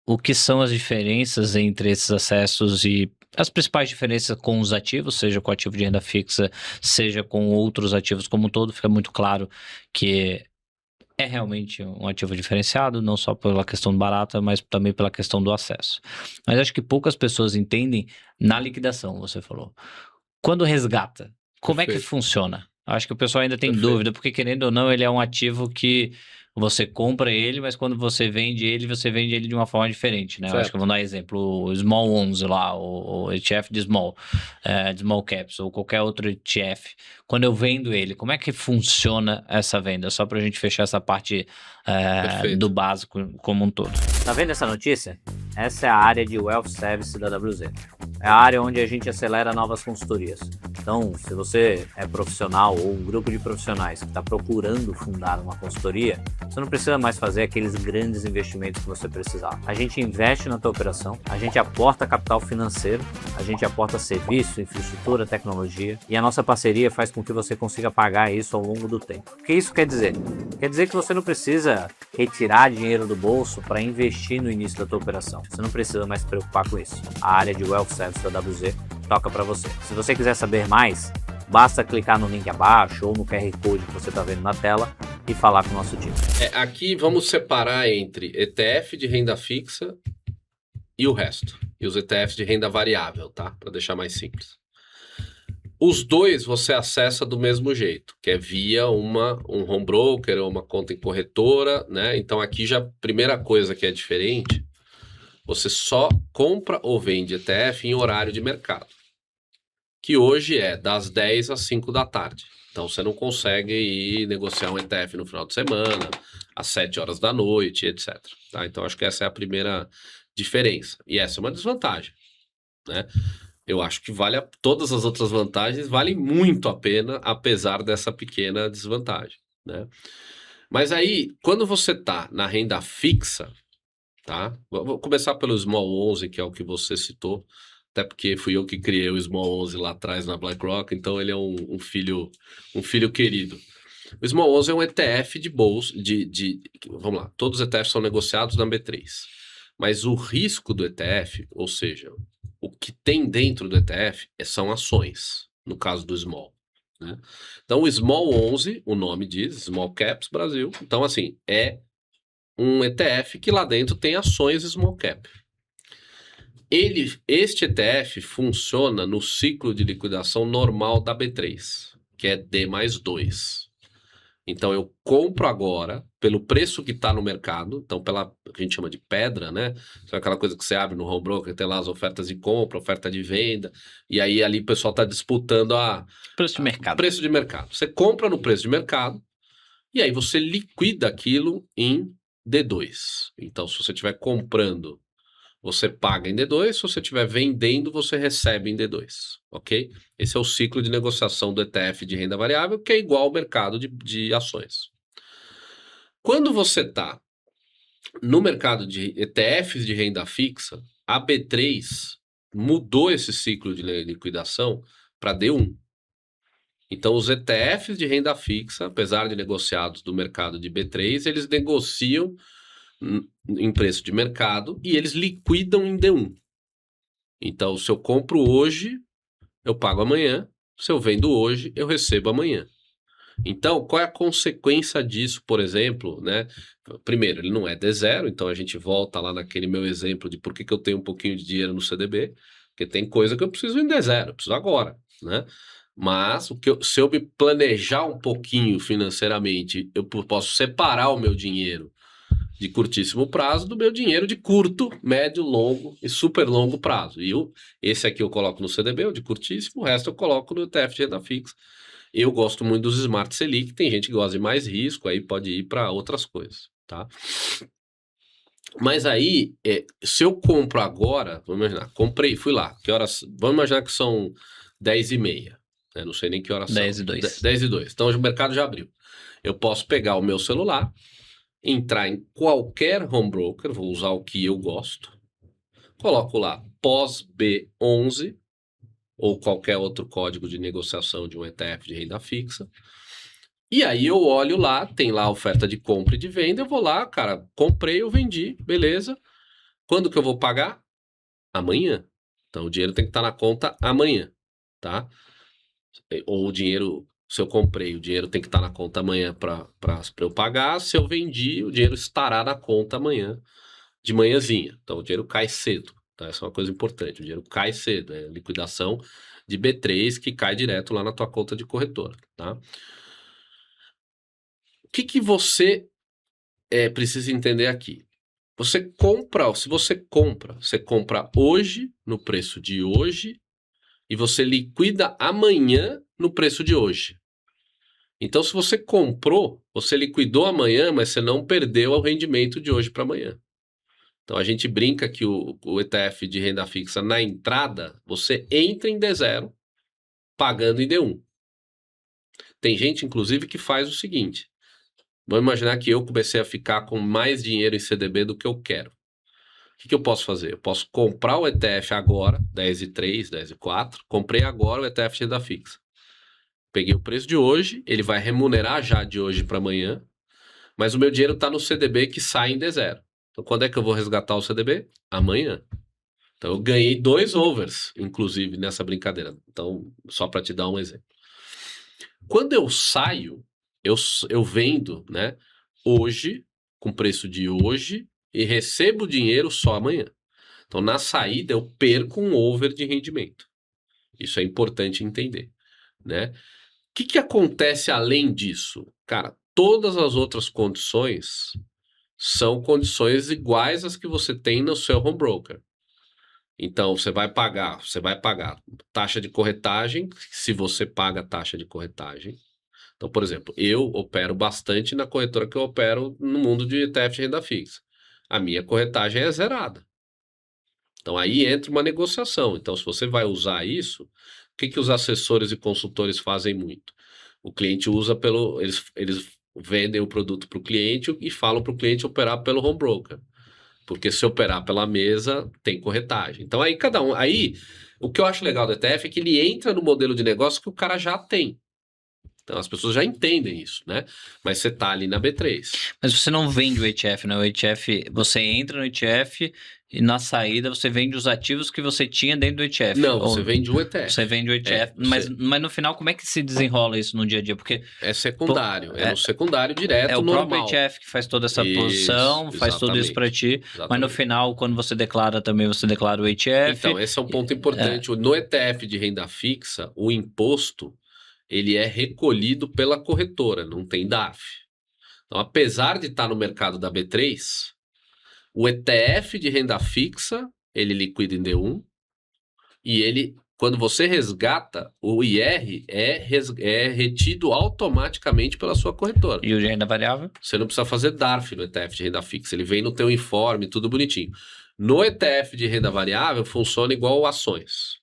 o que são as diferenças entre esses acessos e as principais diferenças com os ativos, seja com o ativo de renda fixa, seja com outros ativos como um todo, fica muito claro que é realmente um ativo diferenciado, não só pela questão barata, mas também pela questão do acesso. Mas acho que poucas pessoas entendem na liquidação, você falou. Quando resgata, como é que funciona? Acho que o pessoal ainda tem dúvida, porque querendo ou não, ele é um ativo que você compra ele, mas quando você vende ele de uma forma diferente, né? Eu acho que eu vou dar exemplo, o Small 11 lá, o ETF de Small Caps, ou qualquer outro ETF. Quando eu vendo ele, como é que funciona essa venda? Só para a gente fechar essa parte do básico como um todo. Tá vendo essa notícia? Essa é a área de Wealth Service da WZ. É a área onde a gente acelera novas consultorias. Então, se você é profissional ou um grupo de profissionais que está procurando fundar uma consultoria, você não precisa mais fazer aqueles grandes investimentos que você precisava. A gente investe na tua operação, a gente aporta capital financeiro, a gente aporta serviço, infraestrutura, tecnologia, e a nossa parceria faz com que você consiga pagar isso ao longo do tempo. O que isso quer dizer? Quer dizer que você não precisa retirar dinheiro do bolso para investir no início da tua operação. Você não precisa mais se preocupar com isso. A área de Wealth Service da WZ toca para você. Se você quiser saber mais, basta clicar no link abaixo ou no QR Code que você está vendo na tela e falar com o nosso time. Aqui vamos separar entre ETF de renda fixa e o resto. E os ETFs de renda variável, tá? Para deixar mais simples. Os dois você acessa do mesmo jeito, que é via um home broker ou uma conta em corretora, né? Então aqui já a primeira coisa que é diferente, você só compra ou vende ETF em horário de mercado. que hoje é das 10 às 5 da tarde. Então você não consegue ir negociar um ETF no final de semana, às 7 horas da noite, etc. Tá? Então acho que essa é a primeira diferença. E essa é uma desvantagem, né? Eu acho que todas as outras vantagens valem muito a pena, apesar dessa pequena desvantagem, né? Mas aí, quando você está na renda fixa, tá? Vou começar pelo Small 11, que é o que você citou, até porque fui eu que criei o Small 11 lá atrás na BlackRock, então ele é um filho querido. O Small 11 é um ETF de bolsa, vamos lá, todos os ETFs são negociados na B3, mas o risco do ETF, ou seja, o que tem dentro do ETF são ações, no caso do Small, né? Então o Small 11, o nome diz, Small Caps Brasil, então assim, é um ETF que lá dentro tem ações Small Cap. Este ETF funciona no ciclo de liquidação normal da B3, que é D mais 2. Então eu compro agora pelo preço que está no mercado, então pela que a gente chama de pedra, né? Então, aquela coisa que você abre no home broker, tem lá as ofertas de compra, oferta de venda, e aí ali o pessoal está disputando Preço de mercado. preço de mercado. Você compra no preço de mercado e aí você liquida aquilo em D2. Então, se você estiver comprando, você paga em D2, se você estiver vendendo, você recebe em D2, ok? Esse é o ciclo de negociação do ETF de renda variável, que é igual ao mercado de ações. Quando você está no mercado de ETFs de renda fixa, a B3 mudou esse ciclo de liquidação para D1. Então, os ETFs de renda fixa, apesar de negociados do mercado de B3, eles negociam em preço de mercado e eles liquidam em D1. Então, se eu compro hoje, eu pago amanhã. Se eu vendo hoje, eu recebo amanhã. Então, qual é a consequência disso, por exemplo, né? Primeiro, ele não é D0, então a gente volta lá naquele meu exemplo de por que eu tenho um pouquinho de dinheiro no CDB, porque tem coisa que eu preciso em D0, eu preciso agora, né? Mas se eu me planejar um pouquinho financeiramente, eu posso separar o meu dinheiro de curtíssimo prazo do meu dinheiro de curto, médio, longo e super longo prazo. E esse aqui eu coloco no CDB, o de curtíssimo, o resto eu coloco no ETF de renda fixa. Eu gosto muito dos Smart Selic, tem gente que gosta de mais risco, aí pode ir para outras coisas, tá? Mas aí, se eu compro agora, vamos imaginar, comprei, fui lá, que horas, vamos imaginar que são 10h30, né? Não sei nem que horas são. 10h02. 10h02, então o mercado já abriu. Eu posso pegar o meu celular, entrar em qualquer home broker, vou usar o que eu gosto, coloco lá pós B11 ou qualquer outro código de negociação de um ETF de renda fixa, e aí eu olho lá, tem lá a oferta de compra e de venda, eu vou lá, cara, comprei, eu vendi, beleza. Quando que eu vou pagar? Amanhã. Então o dinheiro tem que estar na conta amanhã, tá? Ou o dinheiro, se eu comprei, o dinheiro tem que estar na conta amanhã para eu pagar. Se eu vendi, o dinheiro estará na conta amanhã, de manhãzinha. Então o dinheiro cai cedo, tá? Essa é uma coisa importante. O dinheiro cai cedo, é liquidação de B3 que cai direto lá na tua conta de corretora, tá? O que você precisa entender aqui? Se você compra hoje, no preço de hoje, e você liquida amanhã no preço de hoje. Então, se você comprou, você liquidou amanhã, mas você não perdeu o rendimento de hoje para amanhã. Então, a gente brinca que o ETF de renda fixa, na entrada, você entra em D0, pagando em D1. Tem gente, inclusive, que faz o seguinte. Vamos imaginar que eu comecei a ficar com mais dinheiro em CDB do que eu quero. O que eu posso fazer? Eu posso comprar o ETF agora, 10,3, 10,4. Comprei agora o ETF de renda fixa. Peguei o preço de hoje, ele vai remunerar já de hoje para amanhã, mas o meu dinheiro está no CDB que sai em D0. Então, quando é que eu vou resgatar o CDB? Amanhã. Então, eu ganhei 2 overs, inclusive, nessa brincadeira. Então, só para te dar um exemplo. Quando eu saio, eu vendo, né, hoje, com preço de hoje, e recebo o dinheiro só amanhã. Então, na saída, eu perco um over de rendimento. Isso é importante entender, né? O que acontece além disso? Cara, todas as outras condições são condições iguais às que você tem no seu home broker. Então, você vai pagar taxa de corretagem, se você paga a taxa de corretagem. Então, por exemplo, eu opero bastante na corretora que eu opero no mundo de ETF de renda fixa. A minha corretagem é zerada. Então, aí entra uma negociação. Então, se você vai usar isso, o que os assessores e consultores fazem muito? O cliente usa eles vendem o produto para o cliente e falam para o cliente operar pelo home broker. Porque se operar pela mesa, tem corretagem. Então, aí o que eu acho legal do ETF é que ele entra no modelo de negócio que o cara já tem. Então, as pessoas já entendem isso, né? Mas você tá ali na B3. Mas você não vende o ETF, né? O ETF, você entra no ETF e na saída você vende os ativos que você tinha dentro do ETF. Não, você vende o ETF. Você vende o ETF. Mas no final, como é que se desenrola isso no dia a dia? Porque é secundário, é no secundário direto, é o normal. próprio ETF que faz toda essa posição, faz tudo isso para ti. Exatamente. Mas no final, quando você declara também, você declara o ETF. Então, esse é um ponto importante. No ETF de renda fixa, o imposto ele é recolhido pela corretora, não tem DARF. Então, apesar de estar no mercado da B3, o ETF de renda fixa, ele liquida em D1 e quando você resgata, o IR é retido automaticamente pela sua corretora. E o de renda variável? Você não precisa fazer DARF no ETF de renda fixa, ele vem no teu informe, tudo bonitinho. No ETF de renda variável, funciona igual ações.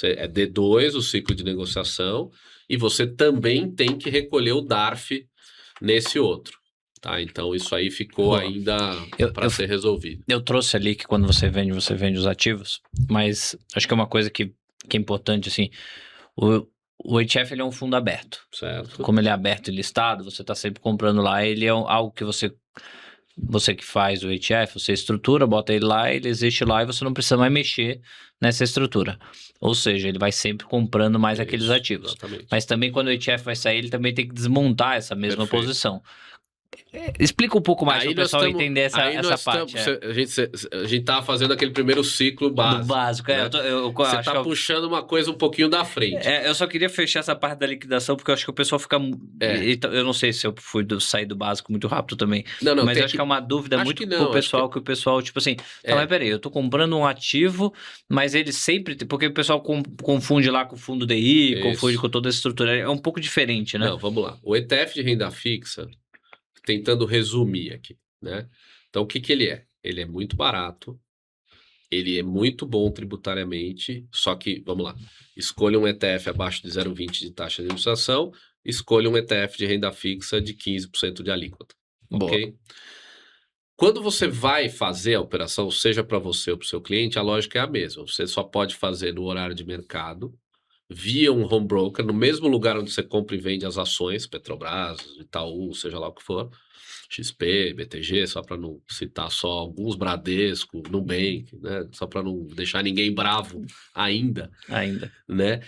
É D2, o ciclo de negociação, e você também tem que recolher o DARF nesse outro. Tá? Então, isso aí ficou ainda para ser resolvido. Eu trouxe ali que quando você vende os ativos, mas acho que é uma coisa que é importante, assim, o ETF ele é um fundo aberto. Certo. Como ele é aberto e listado, você está sempre comprando lá, ele é algo que você que faz o ETF, você estrutura, bota ele lá, ele existe lá e você não precisa mais mexer nessa estrutura. Ou seja, ele vai sempre comprando mais aqueles ativos. Exatamente. Mas também quando o ETF vai sair, ele também tem que desmontar essa mesma posição. Explica um pouco mais para o pessoal entender essa parte. A gente tava fazendo aquele primeiro ciclo básico. Do básico, né? Você tá puxando uma coisa um pouquinho da frente. Eu só queria fechar essa parte da liquidação, porque eu acho que o pessoal fica... Eu não sei se eu sair do básico muito rápido também. Não, mas eu acho que é uma dúvida muito pro pessoal, que o pessoal, tipo assim... Mas peraí, eu tô comprando um ativo, mas ele sempre... Porque o pessoal confunde lá com o fundo DI, confunde com toda a estrutura. É um pouco diferente, né? Não, vamos lá. O ETF de renda fixa... Tentando resumir aqui, né? Então, o que ele é? Ele é muito barato, ele é muito bom tributariamente, só que, vamos lá, escolha um ETF abaixo de 0,20 de taxa de administração, escolha um ETF de renda fixa de 15% de alíquota, ok? Quando você vai fazer a operação, seja para você ou para o seu cliente, a lógica é a mesma. Você só pode fazer no horário de mercado, via um home broker, no mesmo lugar onde você compra e vende as ações, Petrobras, Itaú, seja lá o que for, XP, BTG, só para não citar só alguns, Bradesco, Nubank, né? Só para não deixar ninguém bravo ainda. Né?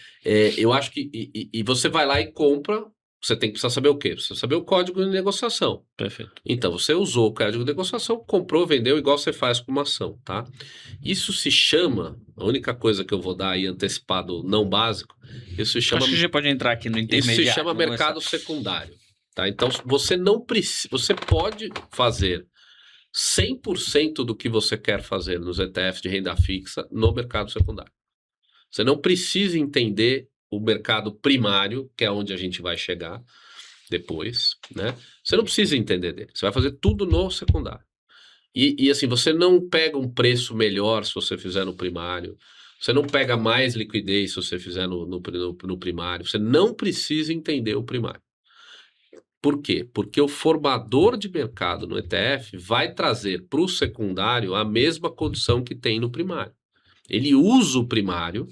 Eu acho que... E você vai lá e compra, você tem que precisar saber o quê? Precisa saber o código de negociação. Perfeito. Então, você usou o código de negociação, comprou, vendeu, igual você faz com uma ação, tá? Isso se chama, a única coisa que eu vou dar aí antecipado não básico, isso se chama... Acho que já pode entrar aqui no intermediário. Isso se chama mercado secundário, tá? Então, você não precisa, você pode fazer 100% do que você quer fazer nos ETFs de renda fixa no mercado secundário. Você não precisa entender o mercado primário, que é onde a gente vai chegar depois, né? Você não precisa entender dele. Você vai fazer tudo no secundário. E assim, você não pega um preço melhor se você fizer no primário. Você não pega mais liquidez se você fizer no primário. Você não precisa entender o primário. Por quê? Porque o formador de mercado no ETF vai trazer para o secundário a mesma condição que tem no primário. Ele usa o primário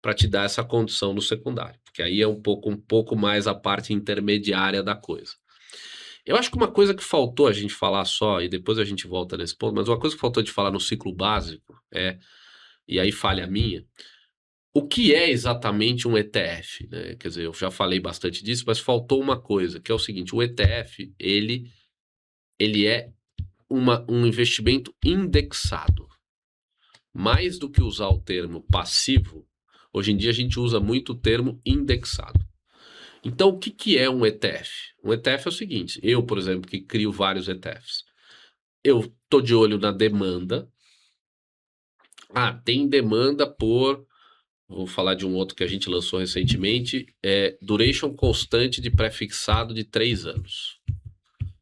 para te dar essa condição no secundário, porque aí é um pouco mais a parte intermediária da coisa. Eu acho que uma coisa que faltou a gente falar só, e depois a gente volta nesse ponto, mas uma coisa que faltou de falar no ciclo básico e aí falha minha, o que é exatamente um ETF? Né? Quer dizer, eu já falei bastante disso, mas faltou uma coisa, que é o seguinte, o ETF, ele é um investimento indexado. Mais do que usar o termo passivo, hoje em dia a gente usa muito o termo indexado. Então, o que é um ETF? Um ETF é o seguinte, eu, por exemplo, que crio vários ETFs, eu estou de olho na demanda, Tem demanda por... Vou falar de um outro que a gente lançou recentemente, duration constante de pré-fixado de 3 anos.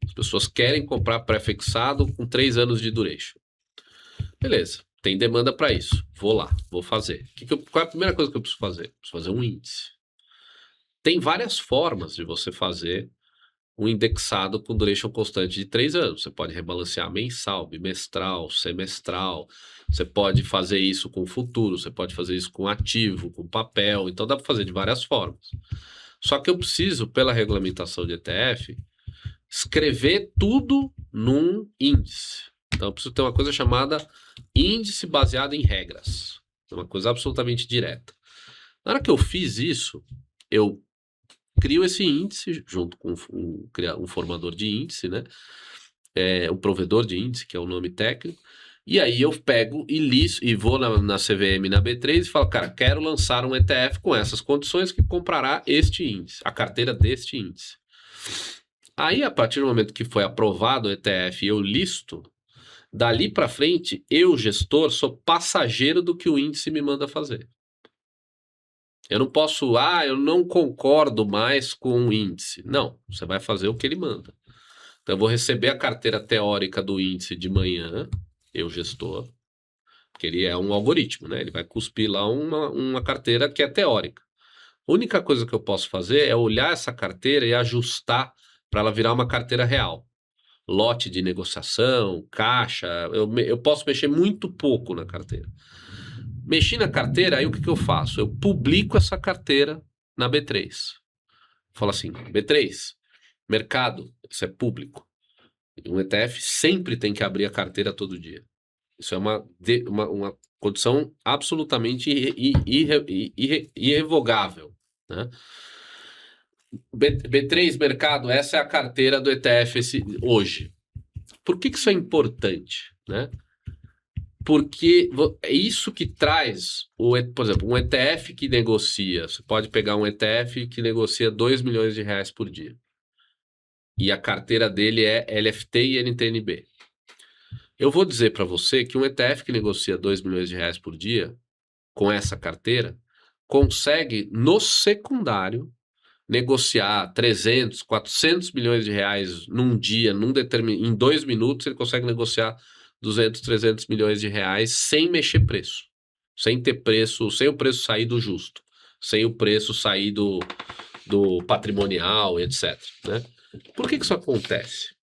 As pessoas querem comprar pré-fixado com 3 anos de duration. Beleza, tem demanda para isso. Vou lá, vou fazer. Qual é a primeira coisa que eu preciso fazer? Preciso fazer um índice. Tem várias formas de você fazer um indexado com duration constante de 3 anos. Você pode rebalancear mensal, bimestral, semestral. Você pode fazer isso com futuro, você pode fazer isso com ativo, com papel. Então dá para fazer de várias formas. Só que eu preciso, pela regulamentação de ETF, escrever tudo num índice. Então eu preciso ter uma coisa chamada índice baseado em regras. Uma coisa absolutamente direta. Na hora que eu fiz isso, eu crio esse índice junto com um formador de índice, né? Um provedor de índice, que é o nome técnico. E aí eu pego e listo, e vou na CVM, na B3 e falo, cara, quero lançar um ETF com essas condições que comprará este índice, a carteira deste índice. Aí, a partir do momento que foi aprovado o ETF e eu listo, dali para frente, eu, gestor, sou passageiro do que o índice me manda fazer. Eu não posso, eu não concordo mais com o índice. Não, você vai fazer o que ele manda. Então, eu vou receber a carteira teórica do índice de manhã, eu, gestor, porque ele é um algoritmo, né? Ele vai cuspir lá uma carteira que é teórica. A única coisa que eu posso fazer é olhar essa carteira e ajustar para ela virar uma carteira real. Lote de negociação, caixa, eu posso mexer muito pouco na carteira. Mexi na carteira, aí o que eu faço? Eu publico essa carteira na B3. Falo assim, B3, mercado, isso é público. Um ETF sempre tem que abrir a carteira todo dia. Isso é uma condição absolutamente irrevogável, né? B3 mercado, essa é a carteira do ETF hoje. Por que isso é importante, né? Porque é isso que traz, por exemplo, um ETF que negocia, você pode pegar um ETF que negocia 2 milhões de reais por dia. E a carteira dele é LFT e NTNB. Eu vou dizer para você que um ETF que negocia 2 milhões de reais por dia, com essa carteira, consegue, no secundário, negociar 300, 400 milhões de reais num dia, em 2 minutos, ele consegue negociar 200, 300 milhões de reais sem mexer preço. Sem ter preço, sem o preço sair do justo. Sem o preço sair do patrimonial, etc. Né? Por que isso acontece?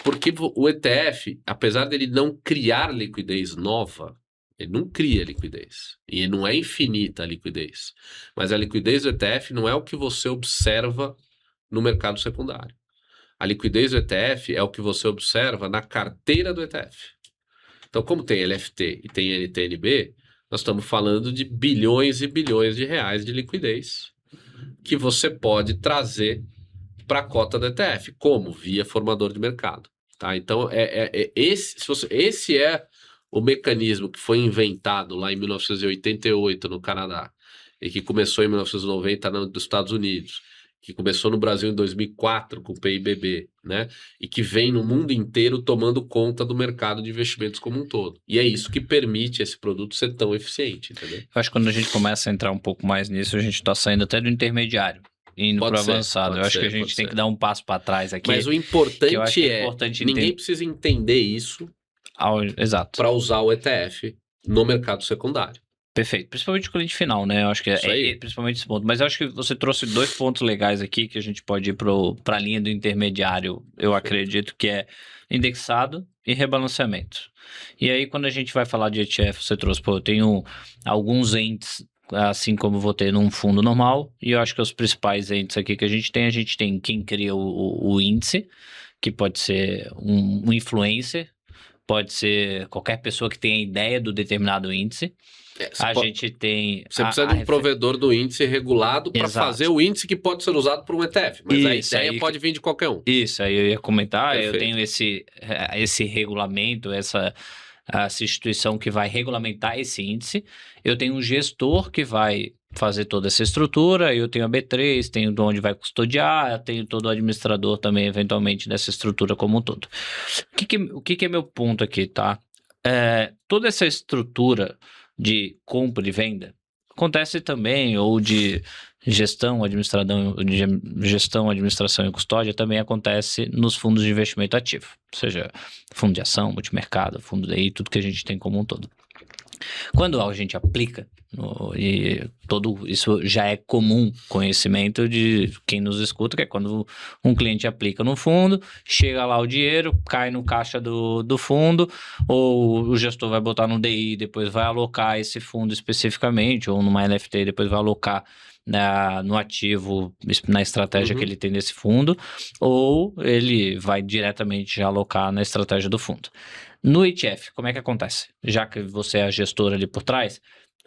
Porque o ETF, apesar dele não criar liquidez nova, ele não cria liquidez. E não é infinita a liquidez. Mas a liquidez do ETF não é o que você observa no mercado secundário. A liquidez do ETF é o que você observa na carteira do ETF. Então, como tem LFT e tem NTNB, nós estamos falando de bilhões e bilhões de reais de liquidez que você pode trazer para a cota do ETF. Como? Via formador de mercado. Tá? Então, esse é o mecanismo que foi inventado lá em 1988 no Canadá e que começou em 1990 nos Estados Unidos, que começou no Brasil em 2004 com o PIBB, né? E que vem no mundo inteiro tomando conta do mercado de investimentos como um todo. E é isso que permite esse produto ser tão eficiente, entendeu? Eu acho que quando a gente começa a entrar um pouco mais nisso, a gente está saindo até do intermediário, indo para o avançado. Eu acho que a gente tem que dar um passo para trás aqui. Mas o importante ninguém precisa entender isso exato, para usar o ETF no mercado secundário. Perfeito, principalmente o cliente final, né? Eu acho que principalmente esse ponto. Mas eu acho que você trouxe 2 pontos legais aqui que a gente pode ir para a linha do intermediário, eu acredito, que é indexado e rebalanceamento. E aí, quando a gente vai falar de ETF, você trouxe, eu tenho alguns entes, assim como vou ter num fundo normal, e eu acho que os principais entes aqui que a gente tem quem cria o índice, que pode ser um influencer, pode ser qualquer pessoa que tenha ideia do determinado índice. Gente tem... Você precisa de um provedor do índice regulado para fazer o índice que pode ser usado por um ETF, mas a ideia pode vir de qualquer um. Isso, aí eu ia comentar, Perfeito. Eu tenho esse regulamento, essa instituição que vai regulamentar esse índice, eu tenho um gestor que vai fazer toda essa estrutura, eu tenho a B3, tenho de onde vai custodiar, tenho todo o administrador também, eventualmente, dessa estrutura como um todo. O que é meu ponto aqui, tá? Toda essa estrutura de compra e venda acontece também, ou de gestão, administração e custódia, também acontece nos fundos de investimento ativo, ou seja, fundo de ação, multimercado, fundo DI, tudo que a gente tem como um todo. Quando a gente aplica, e todo isso já é comum conhecimento de quem nos escuta, que é quando um cliente aplica no fundo, chega lá o dinheiro, cai no caixa do fundo, ou o gestor vai botar no DI, depois vai alocar esse fundo especificamente, ou numa NFT, depois vai alocar no ativo, na estratégia que ele tem nesse fundo, ou ele vai diretamente já alocar na estratégia do fundo. No ETF, como é que acontece? Já que você é a gestora ali por trás,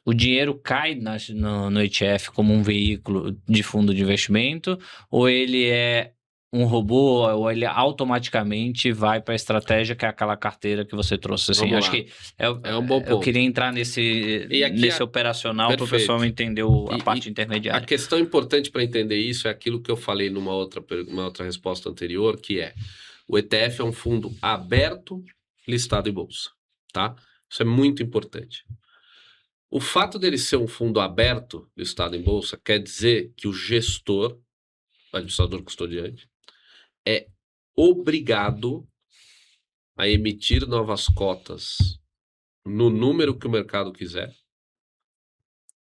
o dinheiro cai no ETF como um veículo de fundo de investimento, ou ele é um robô, ou ele automaticamente vai para a estratégia que é aquela carteira que você trouxe? Assim, acho que é um bom ponto. Eu queria entrar nesse operacional para o pessoal entender a parte intermediária. A questão importante para entender isso é aquilo que eu falei numa outra resposta anterior, que é o ETF é um fundo aberto, listado em bolsa, tá? Isso é muito importante. O fato dele ser um fundo aberto, listado em bolsa, quer dizer que o gestor, o administrador custodiante, é obrigado a emitir novas cotas no número que o mercado quiser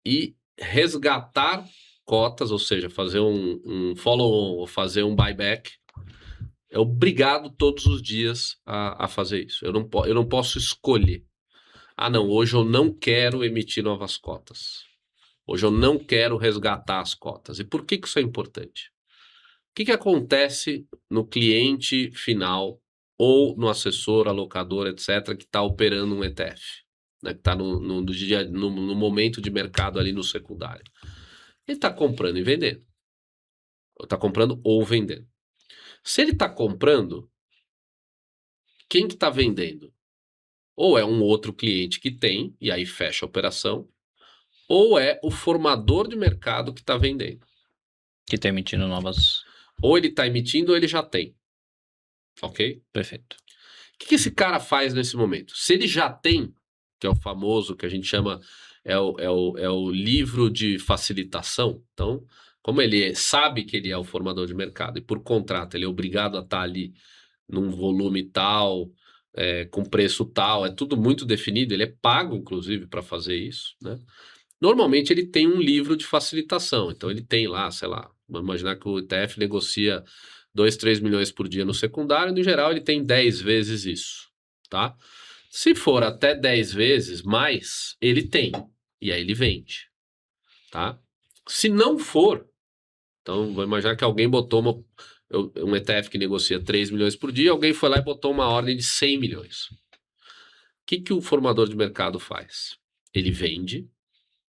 e resgatar cotas, ou seja, fazer um follow-on ou fazer um buyback. É obrigado todos os dias a fazer isso. Eu não posso escolher. Não, hoje eu não quero emitir novas cotas. Hoje eu não quero resgatar as cotas. E por que isso é importante? O que acontece no cliente final ou no assessor, alocador, etc., que está operando um ETF, né, que está no momento de mercado ali no secundário? Ele está comprando e vendendo. Está comprando ou vendendo. Se ele está comprando, quem que está vendendo? Ou é um outro cliente que tem, e aí fecha a operação, ou é o formador de mercado que está vendendo. Que está emitindo novas... Ou ele está emitindo ou ele já tem. Ok? Perfeito. O que esse cara faz nesse momento? Se ele já tem, que é o famoso, que a gente chama, é o livro de facilitação. Então, como ele sabe que ele é o formador de mercado e por contrato ele é obrigado a estar ali num volume tal, com preço tal, é tudo muito definido, ele é pago, inclusive, para fazer isso, né? Normalmente ele tem um livro de facilitação, então ele tem lá, sei lá, vamos imaginar que o ETF negocia 2, 3 milhões por dia no secundário, no geral ele tem 10 vezes isso, tá? Se for até 10 vezes mais, ele tem, e aí ele vende, tá? Se não for, então vamos imaginar que alguém botou um ETF que negocia 3 milhões por dia, alguém foi lá e botou uma ordem de 100 milhões. O que o formador de mercado faz? Ele vende,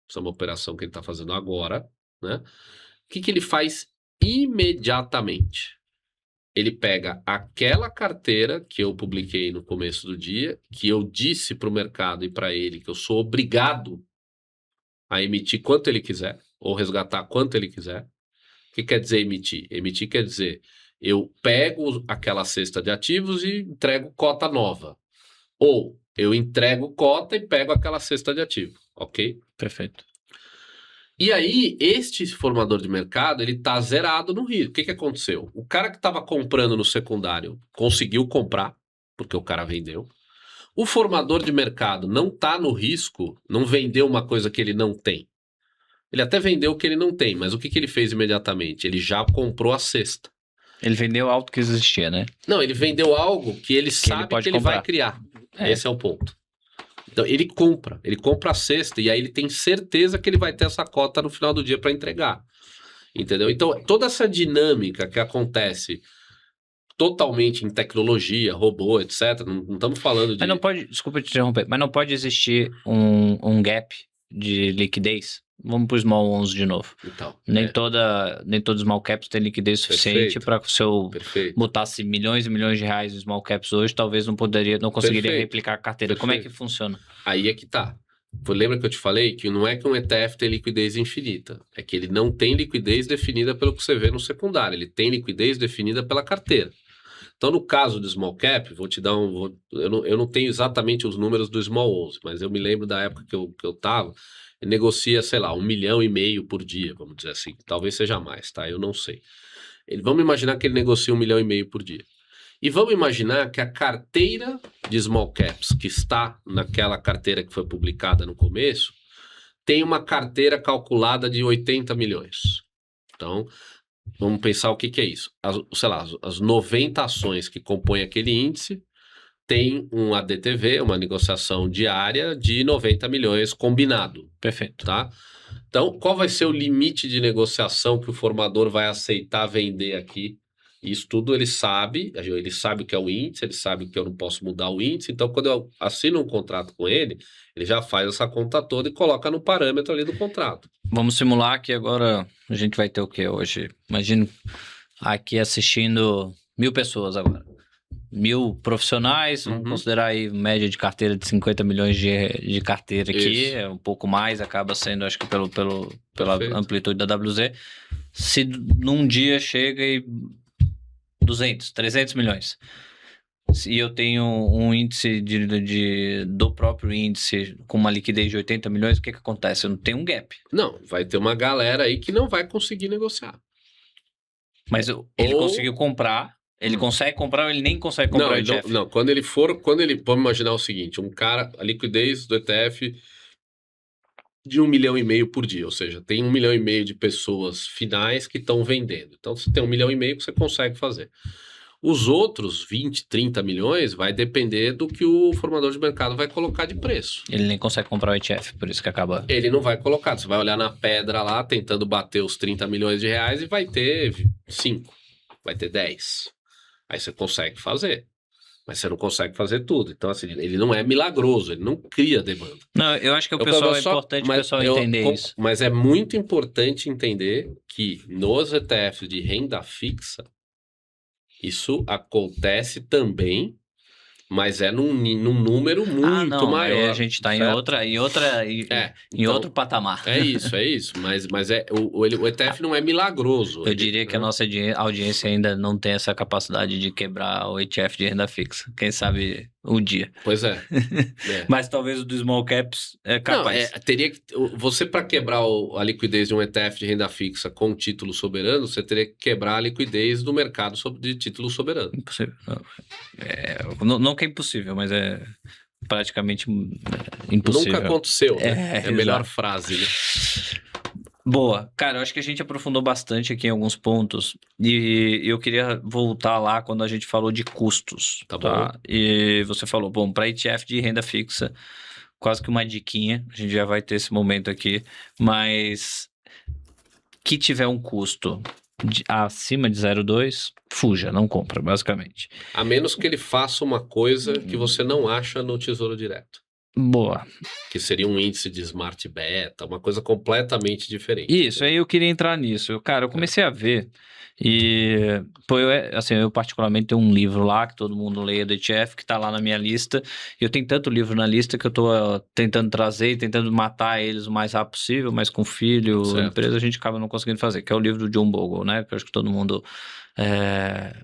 isso é uma operação que ele está fazendo agora, né? O que ele faz imediatamente? Ele pega aquela carteira que eu publiquei no começo do dia, que eu disse para o mercado e para ele que eu sou obrigado a emitir quanto ele quiser, ou resgatar quanto ele quiser. O que quer dizer emitir? Emitir quer dizer, eu pego aquela cesta de ativos e entrego cota nova. Ou eu entrego cota e pego aquela cesta de ativo, ok? Perfeito. E aí, este formador de mercado, ele tá zerado no risco. O que aconteceu? O cara que estava comprando no secundário conseguiu comprar, porque o cara vendeu. O formador de mercado não tá no risco, não vendeu uma coisa que ele não tem. Ele até vendeu o que ele não tem, mas o que ele fez imediatamente? Ele já comprou a cesta. Ele vendeu algo que existia, né? Não, ele vendeu algo que ele sabe que ele vai criar. Esse é o ponto. Então, ele compra a cesta e aí ele tem certeza que ele vai ter essa cota no final do dia para entregar. Entendeu? Então, toda essa dinâmica que acontece totalmente em tecnologia, robô, etc., não estamos falando de... Mas não pode, desculpa te interromper, mas não pode existir um gap de liquidez? Vamos para o Small 11 de novo. Então, nem todo small caps tem liquidez suficiente para se eu botasse milhões e milhões de reais em small caps hoje, talvez não conseguiria replicar a carteira. Como é que funciona? Aí é que tá. Lembra que eu te falei que não é que um ETF tem liquidez infinita, é que ele não tem liquidez definida pelo que você vê no secundário, ele tem liquidez definida pela carteira. Então, no caso do small cap, vou te dar eu não tenho exatamente os números do small 11, mas eu me lembro da época que eu tava, ele negocia, sei lá, 1,5 milhão por dia, vamos dizer assim. Talvez seja mais, tá? Eu não sei. Vamos imaginar que ele negocia 1,5 milhão por dia. E vamos imaginar que a carteira de small caps, que está naquela carteira que foi publicada no começo, tem uma carteira calculada de 80 milhões. Então, vamos pensar o que é isso. Sei lá, as 90 ações que compõem aquele índice tem um ADTV, uma negociação diária de 90 milhões combinado. Perfeito. Tá? Então, qual vai ser o limite de negociação que o formador vai aceitar vender aqui? Isso tudo ele sabe o que é o índice, ele sabe que eu não posso mudar o índice, então quando eu assino um contrato com ele já faz essa conta toda e coloca no parâmetro ali do contrato. Vamos simular que agora a gente vai ter o que hoje? Imagino aqui assistindo 1.000 pessoas agora. 1.000 profissionais, vamos considerar aí média de carteira de 50 milhões de carteira aqui, Isso. é um pouco mais, acaba sendo, acho que pela amplitude da WZ. Se num dia chega e 200, 300 milhões. E eu tenho um índice do próprio índice com uma liquidez de 80 milhões, o que acontece? Eu não tenho um gap. Não, vai ter uma galera aí que não vai conseguir negociar. Mas ele conseguiu comprar, ele consegue comprar ou ele nem consegue comprar o ETF? Não, quando ele, vamos imaginar o seguinte, a liquidez do ETF de 1,5 milhão por dia, ou seja, tem 1,5 milhão de pessoas finais que estão vendendo. Então, se tem 1,5 milhão, você consegue fazer. Os outros 20, 30 milhões vai depender do que o formador de mercado vai colocar de preço. Ele nem consegue comprar o ETF, por isso que acaba... Ele não vai colocar. Você vai olhar na pedra lá, tentando bater os 30 milhões de reais e vai ter 5, vai ter 10. Aí você consegue fazer. Mas você não consegue fazer tudo. Então, assim, ele não é milagroso, ele não cria demanda. Não, eu acho que é importante o pessoal entender isso. Mas é muito importante entender que nos ETFs de renda fixa, isso acontece também, mas é num número muito maior. Aí a gente está em outro patamar. É isso. Mas o ETF não é milagroso. Eu diria que a nossa audiência ainda não tem essa capacidade de quebrar o ETF de renda fixa. Quem sabe um dia. Pois é. Mas talvez o do small caps é capaz. Teria que, você, para quebrar a liquidez de um ETF de renda fixa com título soberano, você teria que quebrar a liquidez do mercado de título soberano. Impossível. Não que é impossível, mas é praticamente impossível. Nunca aconteceu, né? É a melhor exato. frase, né? Boa. Cara, eu acho que a gente aprofundou bastante aqui em alguns pontos e eu queria voltar lá quando a gente falou de custos. Tá bom. E você falou, bom, para ETF de renda fixa, quase que uma diquinha, a gente já vai ter esse momento aqui, mas que tiver um custo acima de 0,2, fuja, não compra, basicamente. A menos que ele faça uma coisa que você não acha no Tesouro Direto. Boa. Que seria um índice de Smart Beta, uma coisa completamente diferente. Isso, aí eu queria entrar nisso. Eu comecei a ver e, pô, eu particularmente tenho um livro lá que todo mundo lê do ETF, que tá lá na minha lista. Eu tenho tanto livro na lista que eu tô tentando trazer e tentando matar eles o mais rápido possível, mas com filho, empresa, a gente acaba não conseguindo fazer, que é o livro do John Bogle, né? Que eu acho que todo mundo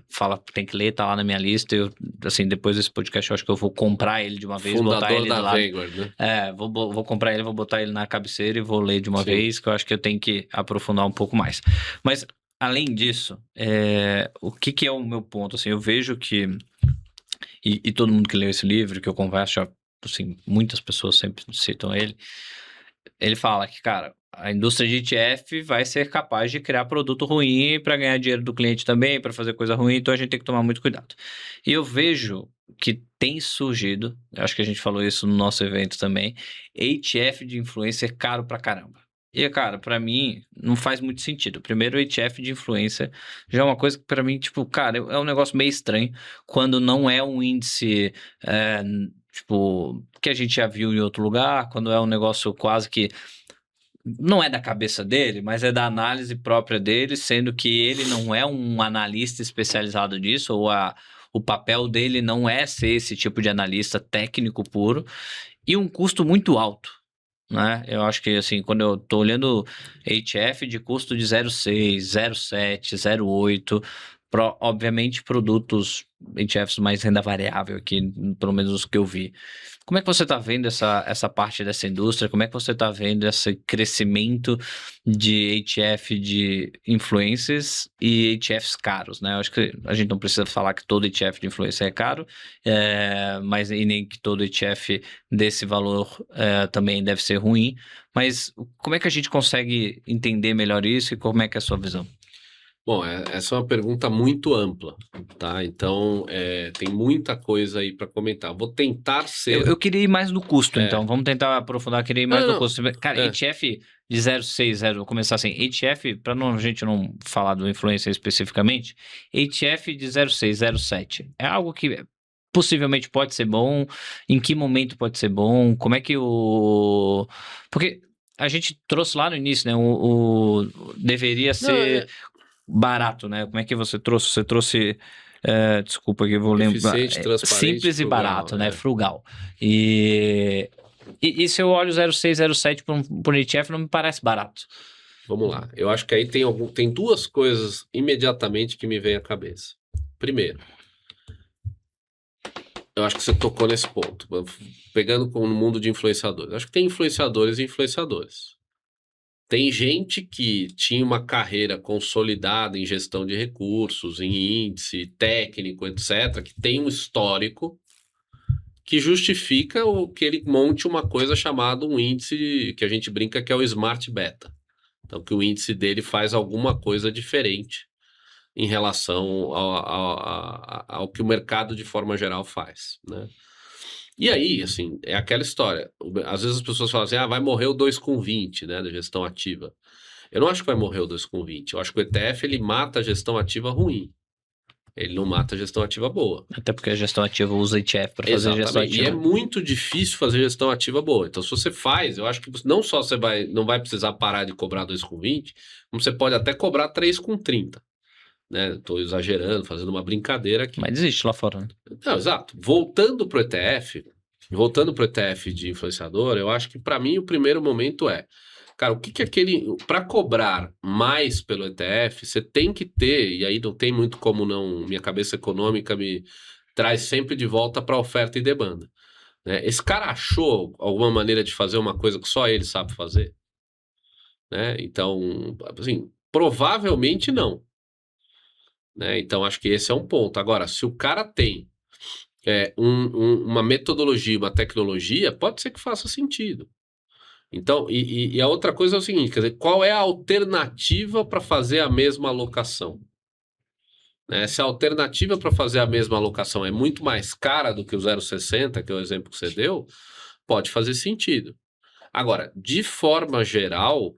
fala que tem que ler, tá lá na minha lista. Eu, assim, depois desse podcast, eu acho que eu vou comprar ele de uma vez, botar ele da do lado. Vanguard, né? Vou comprar ele, vou botar ele na cabeceira e vou ler de uma vez, que eu acho que eu tenho que aprofundar um pouco mais. Mas, além disso, o que é o meu ponto? Assim, eu vejo que, e todo mundo que leu esse livro, que eu converso, já, assim, muitas pessoas sempre citam ele fala que, cara, a indústria de ETF vai ser capaz de criar produto ruim para ganhar dinheiro do cliente também, para fazer coisa ruim, então a gente tem que tomar muito cuidado. E eu vejo que tem surgido, acho que a gente falou isso no nosso evento também, ETF de influencer caro pra caramba. E, cara, pra mim, não faz muito sentido. Primeiro, o ETF de influencer já é uma coisa que pra mim, tipo, cara, é um negócio meio estranho quando não é um índice, tipo, que a gente já viu em outro lugar, quando é um negócio quase que não é da cabeça dele, mas é da análise própria dele, sendo que ele não é um analista especializado nisso, ou o papel dele não é ser esse tipo de analista técnico puro, e um custo muito alto, né? Eu acho que, assim, quando eu tô olhando ETF de custo de 0,6, 0,7, 0,8, obviamente, produtos ETFs mais renda variável aqui, pelo menos os que eu vi. Como é que você está vendo essa parte dessa indústria? Como é que você está vendo esse crescimento de ETF de influencers e ETFs caros, né? Eu acho que a gente não precisa falar que todo ETF de influência é caro, mas e nem que todo ETF desse valor também deve ser ruim. Mas como é que a gente consegue entender melhor isso e como é que é a sua visão? Bom, essa é uma pergunta muito ampla, tá? Então, tem muita coisa aí para comentar. Vou tentar ser. Eu queria ir mais no custo, É. então. Vamos tentar aprofundar, queria ir mais Não, no não. custo. Cara, ETF de 0,60, vou começar assim. ETF, para a gente não falar do influencer especificamente, ETF de 0,6, 0,7. É algo que possivelmente pode ser bom. Em que momento pode ser bom? Como é que o... Porque a gente trouxe lá no início, né? Deveria ser barato, né? Como é que você trouxe? Você trouxe... desculpa que eu vou lembrar. Eficiente, transparente, Simples frugal, e barato, né? Frugal. E se eu olho 0,6, 0,7 por um ETF, não me parece barato. Vamos lá. Eu acho que aí tem duas coisas imediatamente que me vêm à cabeça. Primeiro, eu acho que você tocou nesse ponto. Pegando no mundo de influenciadores. Eu acho que tem influenciadores e influenciadores. Tem gente que tinha uma carreira consolidada em gestão de recursos, em índice, técnico, etc., que tem um histórico que justifica que ele monte uma coisa chamada um índice que a gente brinca que é o Smart Beta. Então, que o índice dele faz alguma coisa diferente em relação ao que o mercado de forma geral faz, né? E aí, assim, é aquela história. Às vezes as pessoas falam assim, vai morrer o 2,20, né, da gestão ativa. Eu não acho que vai morrer o 2,20. Eu acho que o ETF, ele mata a gestão ativa ruim. Ele não mata a gestão ativa boa. Até porque a gestão ativa usa ETF para fazer gestão ativa. E é muito difícil fazer gestão ativa boa. Então, se você faz, eu acho que não só você não vai precisar parar de cobrar 2,20, como você pode até cobrar 3,30. Né? Estou exagerando, fazendo uma brincadeira aqui. Mas existe lá fora, né? Não, exato. Voltando para o ETF de influenciador, eu acho que para mim o primeiro momento cara, o que para cobrar mais pelo ETF, você tem que ter, e aí não tem muito como não, minha cabeça econômica me traz sempre de volta para oferta e demanda. Né? Esse cara achou alguma maneira de fazer uma coisa que só ele sabe fazer? Né? Então, assim, provavelmente não. Né? Então, acho que esse é um ponto. Agora, se o cara tem uma metodologia, uma tecnologia, pode ser que faça sentido. Então, e a outra coisa é o seguinte, quer dizer, qual é a alternativa para fazer a mesma alocação? Né? Se a alternativa para fazer a mesma alocação é muito mais cara do que o 0,60, que é o exemplo que você deu, pode fazer sentido. Agora, de forma geral,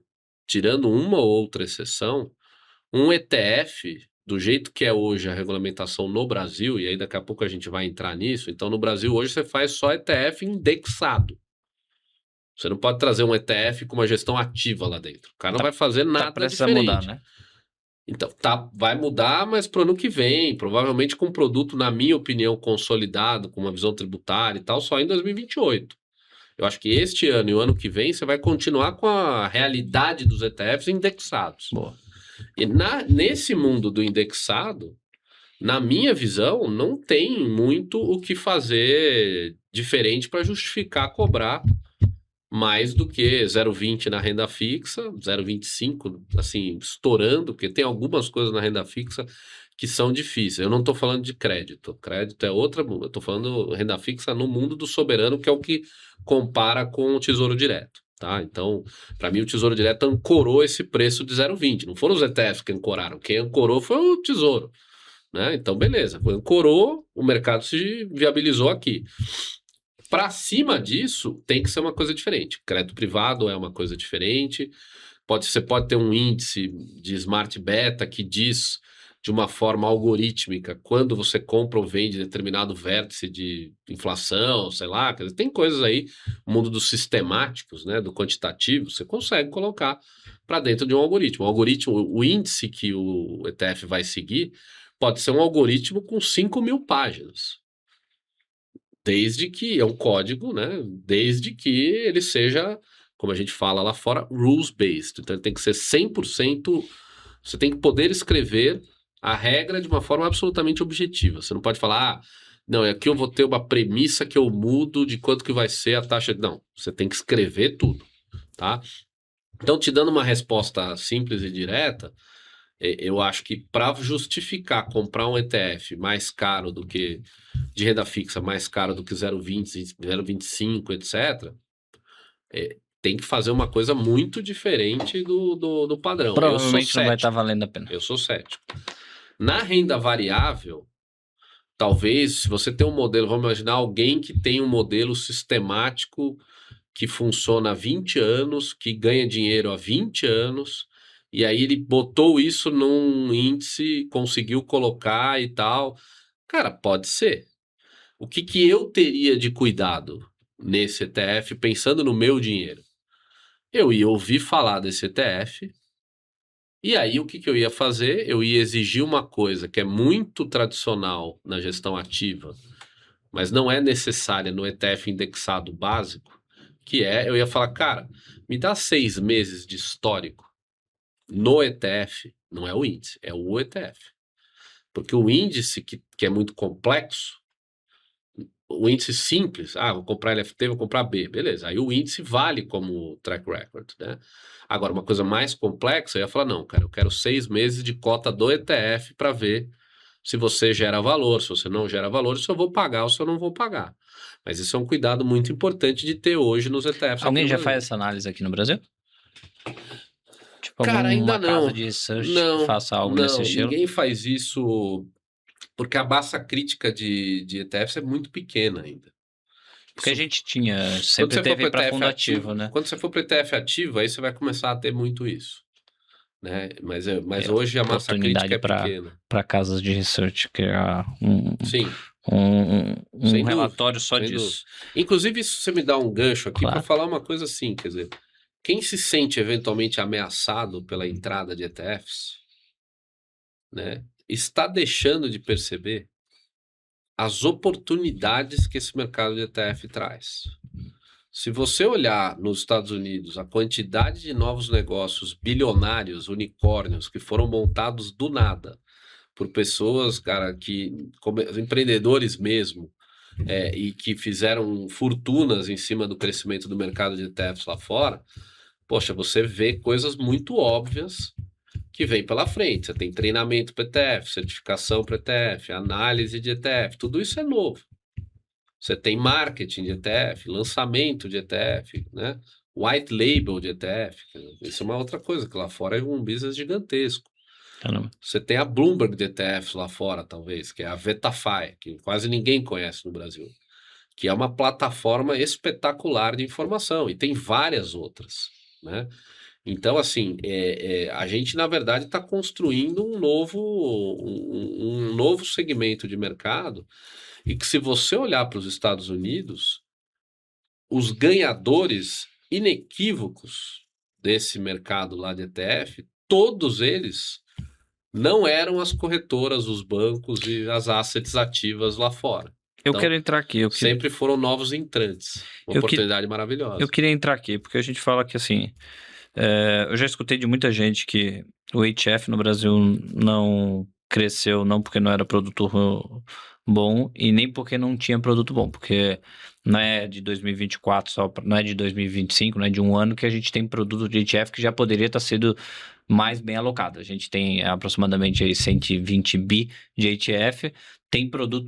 tirando uma ou outra exceção, um ETF, do jeito que é hoje a regulamentação no Brasil, e aí daqui a pouco a gente vai entrar nisso, então no Brasil hoje você faz só ETF indexado. Você não pode trazer um ETF com uma gestão ativa lá dentro. O cara não vai fazer nada diferente. Mudar, né? Então, vai mudar, mas para o ano que vem, provavelmente com um produto, na minha opinião, consolidado, com uma visão tributária e tal, só em 2028. Eu acho que este ano e o ano que vem você vai continuar com a realidade dos ETFs indexados. Boa. E nesse mundo do indexado, na minha visão, não tem muito o que fazer diferente para justificar cobrar mais do que 0,20 na renda fixa, 0,25, assim, estourando, porque tem algumas coisas na renda fixa que são difíceis. Eu não estou falando de crédito. Crédito é outra, eu estou falando renda fixa no mundo do soberano, que é o que compara com o Tesouro Direto. Tá? Então, para mim, o Tesouro Direto ancorou esse preço de 0,20. Não foram os ETFs que ancoraram. Quem ancorou foi o Tesouro. Né? Então, beleza. Ancorou, o mercado se viabilizou aqui. Para cima disso, tem que ser uma coisa diferente. Crédito privado é uma coisa diferente. Você pode ter um índice de Smart Beta que diz de uma forma algorítmica quando você compra ou vende determinado vértice de inflação, sei lá. Tem coisas aí, o mundo dos sistemáticos, né, do quantitativo, você consegue colocar para dentro de um algoritmo. O algoritmo, o índice que o ETF vai seguir pode ser um algoritmo com 5.000 páginas. Desde que é um código, né? Desde que ele seja, como a gente fala lá fora, rules-based. Então ele tem que ser 100%. Você tem que poder escrever a regra de uma forma absolutamente objetiva. Você não pode falar, não, aqui eu vou ter uma premissa que eu mudo de quanto que vai ser a taxa. Não, você tem que escrever tudo, tá? Então, te dando uma resposta simples e direta, eu acho que para justificar comprar um ETF mais caro do que de renda fixa, mais caro do que 0,20, 0,25, etc., tem que fazer uma coisa muito diferente do padrão. Provavelmente não vai estar valendo a pena. Eu sou cético. Na renda variável, talvez, se você tem um modelo, vamos imaginar alguém que tem um modelo sistemático que funciona há 20 anos, que ganha dinheiro há 20 anos, e aí ele botou isso num índice, conseguiu colocar e tal. Cara, pode ser. O que eu teria de cuidado nesse ETF, pensando no meu dinheiro? Eu ia ouvir falar desse ETF, e aí o que eu ia fazer? Eu ia exigir uma coisa que é muito tradicional na gestão ativa, mas não é necessária no ETF indexado básico, que é, eu ia falar, cara, me dá 6 meses de histórico no ETF, não é o índice, é o ETF. Porque o índice, que é muito complexo, o índice simples, vou comprar LFT, vou comprar B, beleza. Aí o índice vale como track record, né? Agora, uma coisa mais complexa, eu ia falar, não, cara, eu quero 6 meses de cota do ETF para ver se você gera valor, se você não gera valor, se eu vou pagar ou se eu não vou pagar. Mas isso é um cuidado muito importante de ter hoje nos ETFs. Alguém já faz essa análise aqui no Brasil? Tipo, cara, ainda não. casa de research que faça algo nesse estilo? Ninguém faz isso porque a massa crítica de ETFs é muito pequena ainda. Porque a gente sempre teve para fundo ativo, né? Quando você for para ETF ativo, aí você vai começar a ter muito isso. Né? Mas hoje a massa crítica é pequena. Para casas de research criar Sim. um relatório só disso. Inclusive, isso você me dá um gancho aqui para falar uma coisa assim, quer dizer, quem se sente eventualmente ameaçado pela entrada de ETFs, né, está deixando de perceber as oportunidades que esse mercado de ETF traz. Se você olhar nos Estados Unidos a quantidade de novos negócios bilionários, unicórnios, que foram montados do nada por pessoas, cara, empreendedores mesmo, e que fizeram fortunas em cima do crescimento do mercado de ETFs lá fora, poxa, você vê coisas muito óbvias que vem pela frente. Você tem treinamento para ETF, certificação para ETF, análise de ETF, tudo isso é novo. Você tem marketing de ETF, lançamento de ETF, né? White label de ETF. Isso é uma outra coisa, que lá fora é um business gigantesco. Caramba. Você tem a Bloomberg de ETFs lá fora, talvez, que é a VettaFi, que quase ninguém conhece no Brasil, que é uma plataforma espetacular de informação, e tem várias outras, né? Então, assim, a gente, na verdade, está construindo um novo segmento de mercado, e que, se você olhar para os Estados Unidos, os ganhadores inequívocos desse mercado lá de ETF, todos eles não eram as corretoras, os bancos e as assets ativas lá fora. Eu quero entrar aqui. Sempre foram novos entrantes. Uma oportunidade maravilhosa. Eu queria entrar aqui, porque a gente fala que, assim, eu já escutei de muita gente que o ETF no Brasil não cresceu, não porque não era produto bom e nem porque não tinha produto bom, porque não é de 2024 só, não é de 2025, não é de um ano que a gente tem produto de ETF que já poderia estar sendo mais bem alocado. A gente tem aproximadamente aí 120 bi de ETF,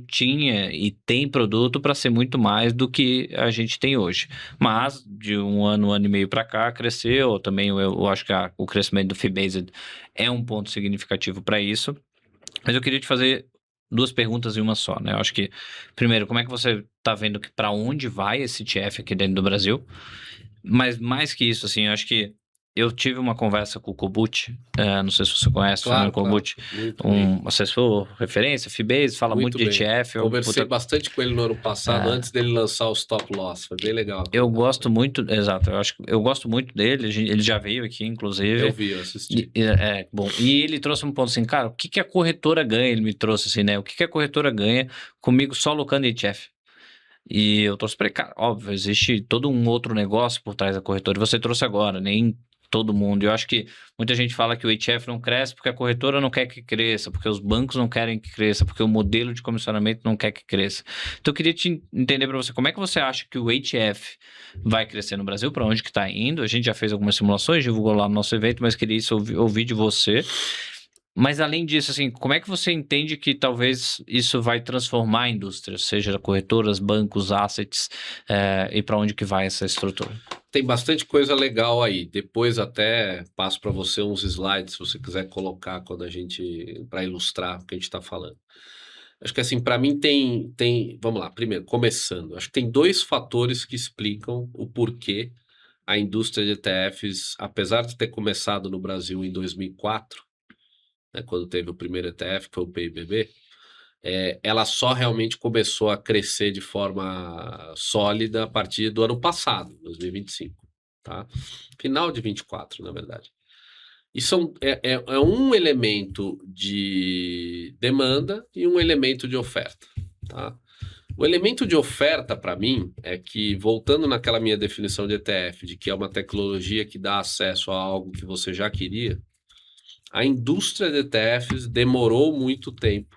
tinha e tem produto para ser muito mais do que a gente tem hoje. Mas de um ano e meio para cá cresceu, também eu acho que o crescimento do fee-based é um ponto significativo para isso. Mas eu queria te fazer 2 perguntas em uma só, né? Eu acho que, primeiro, como é que você está vendo que para onde vai esse ETF aqui dentro do Brasil? Mas mais que isso, assim, eu acho que eu tive uma conversa com o Kobuchi, não sei se você conhece, o Kobuchi, assessor, referência, Fibase, fala muito de ETF. Conversei bastante com ele no ano passado, antes dele lançar o Stop Loss, foi bem legal. Eu gosto muito, exato, eu gosto muito dele, ele já veio aqui, inclusive. Eu vi, eu assisti. Bom, e ele trouxe um ponto assim, cara, o que a corretora ganha? Ele me trouxe assim, né, o que a corretora ganha comigo só alocando ETF? E eu trouxe para ele, cara, óbvio, existe todo um outro negócio por trás da corretora, e você trouxe agora, nem todo mundo. Eu acho que muita gente fala que o ETF não cresce porque a corretora não quer que cresça, porque os bancos não querem que cresça, porque o modelo de comissionamento não quer que cresça. Então eu queria te entender para você, como é que você acha que o ETF vai crescer no Brasil, para onde que está indo? A gente já fez algumas simulações, divulgou lá no nosso evento, mas queria ouvir de você. Mas além disso, assim, como é que você entende que talvez isso vai transformar a indústria, seja corretoras, bancos, assets, e para onde que vai essa estrutura? Tem bastante coisa legal aí. Depois até passo para você uns slides, se você quiser colocar quando a gente, para ilustrar o que a gente está falando. Acho que assim, para mim vamos lá, primeiro, começando, acho que tem dois fatores que explicam o porquê a indústria de ETFs, apesar de ter começado no Brasil em 2004, né, quando teve o primeiro ETF, que foi o PIBB, ela só realmente começou a crescer de forma sólida a partir do ano passado, 2025, tá? Final de 24, na verdade. Isso é um elemento de demanda e um elemento de oferta, tá? O elemento de oferta, para mim, é que, voltando naquela minha definição de ETF, de que é uma tecnologia que dá acesso a algo que você já queria, a indústria de ETFs demorou muito tempo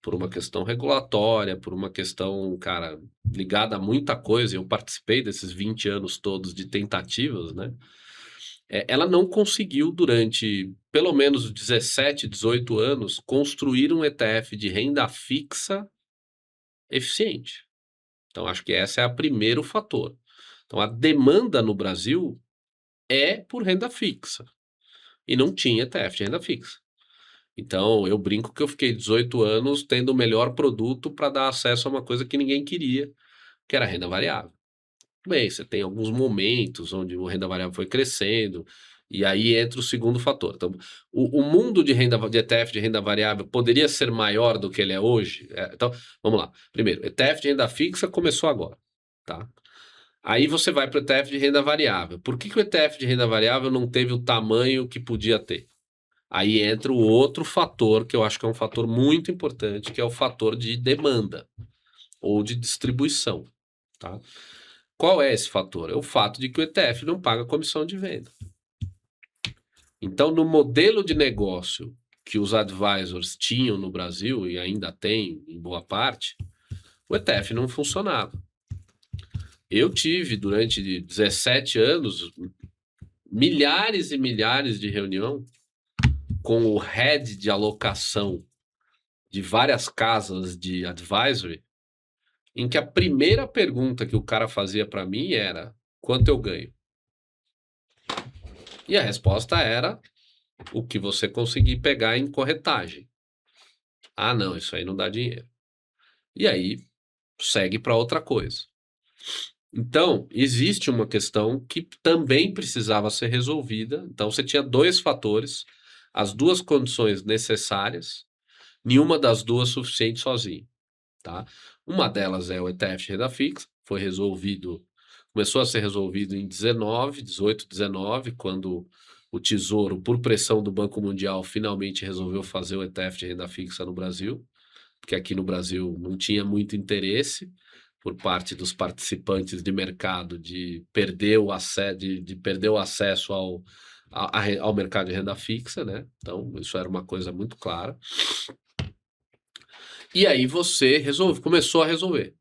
por uma questão regulatória, por uma questão, cara, ligada a muita coisa. Eu participei desses 20 anos todos de tentativas, né? Ela não conseguiu, durante pelo menos 17, 18 anos, construir um ETF de renda fixa eficiente. Então, acho que esse é o primeiro fator. Então, a demanda no Brasil é por renda fixa. E não tinha ETF de renda fixa. Então, eu brinco que eu fiquei 18 anos tendo o melhor produto para dar acesso a uma coisa que ninguém queria, que era a renda variável. Bem, você tem alguns momentos onde a renda variável foi crescendo, e aí entra o segundo fator. Então, o mundo de ETF de renda variável poderia ser maior do que ele é hoje? Então, vamos lá. Primeiro, ETF de renda fixa começou agora, tá? Aí você vai para o ETF de renda variável. Por que o ETF de renda variável não teve o tamanho que podia ter? Aí entra o outro fator, que eu acho que é um fator muito importante, que é o fator de demanda ou de distribuição, tá? Qual é esse fator? É o fato de que o ETF não paga comissão de venda. Então, no modelo de negócio que os advisors tinham no Brasil, e ainda tem em boa parte, o ETF não funcionava. Eu tive, durante 17 anos, milhares e milhares de reunião com o head de alocação de várias casas de advisory, em que a primeira pergunta que o cara fazia para mim era: quanto eu ganho? E a resposta era: o que você conseguir pegar em corretagem. Ah, não, isso aí não dá dinheiro. E aí segue para outra coisa. Então, existe uma questão que também precisava ser resolvida. Então, você tinha dois fatores, as duas condições necessárias, nenhuma das duas suficiente sozinho, tá? Uma delas é o ETF de renda fixa, foi resolvido, começou a ser resolvido em 18, 19, quando o Tesouro, por pressão do Banco Mundial, finalmente resolveu fazer o ETF de renda fixa no Brasil, porque aqui no Brasil não tinha muito interesse por parte dos participantes de mercado de perder o acesso ao mercado de renda fixa, né? Então, isso era uma coisa muito clara. E aí você começou a resolver.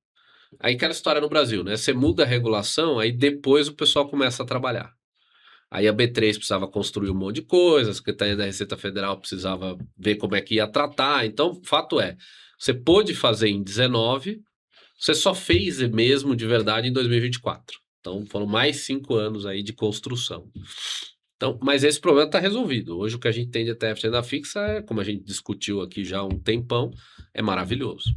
Aí aquela história no Brasil, né? Você muda a regulação, aí depois o pessoal começa a trabalhar. Aí a B3 precisava construir um monte de coisa, a Secretaria da Receita Federal precisava ver como é que ia tratar. Então, fato é, você pôde fazer em 19, você só fez mesmo de verdade em 2024. Então, foram mais 5 anos aí de construção. Então, mas esse problema está resolvido. Hoje o que a gente tem de ETF de renda fixa como a gente discutiu aqui já há um tempão, é maravilhoso.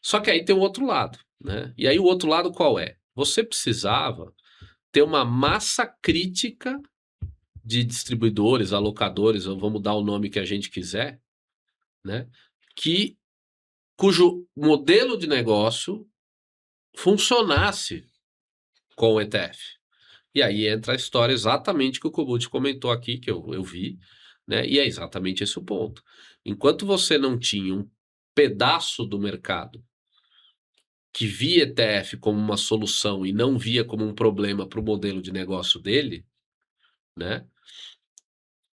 Só que aí tem o outro lado, né? E aí o outro lado qual é? Você precisava ter uma massa crítica de distribuidores, alocadores, ou vamos dar o nome que a gente quiser, né? Cujo modelo de negócio funcionasse com o ETF. E aí entra a história exatamente que o Kobuchi comentou aqui, que eu vi, né? E é exatamente esse o ponto. Enquanto você não tinha um pedaço do mercado que via ETF como uma solução e não via como um problema para o modelo de negócio dele, né?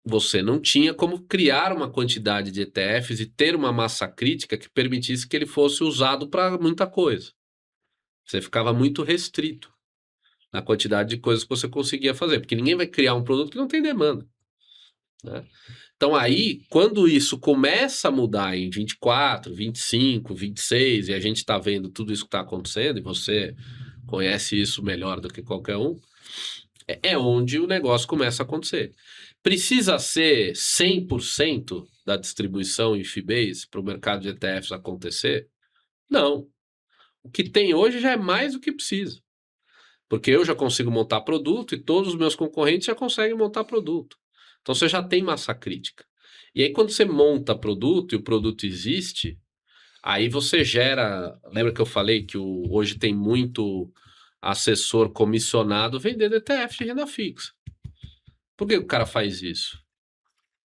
Você não tinha como criar uma quantidade de ETFs e ter uma massa crítica que permitisse que ele fosse usado para muita coisa. Você ficava muito restrito na quantidade de coisas que você conseguia fazer, porque ninguém vai criar um produto que não tem demanda, né? Então aí, quando isso começa a mudar em 24, 25, 26, e a gente está vendo tudo isso que está acontecendo, e você conhece isso melhor do que qualquer um, é onde o negócio começa a acontecer. Precisa ser 100% da distribuição em Fibase para o mercado de ETFs acontecer? Não. O que tem hoje já é mais do que precisa. Porque eu já consigo montar produto e todos os meus concorrentes já conseguem montar produto. Então você já tem massa crítica. E aí quando você monta produto e o produto existe, aí você gera... Lembra que eu falei que hoje tem muito assessor comissionado vendendo ETF de renda fixa. Por que o cara faz isso?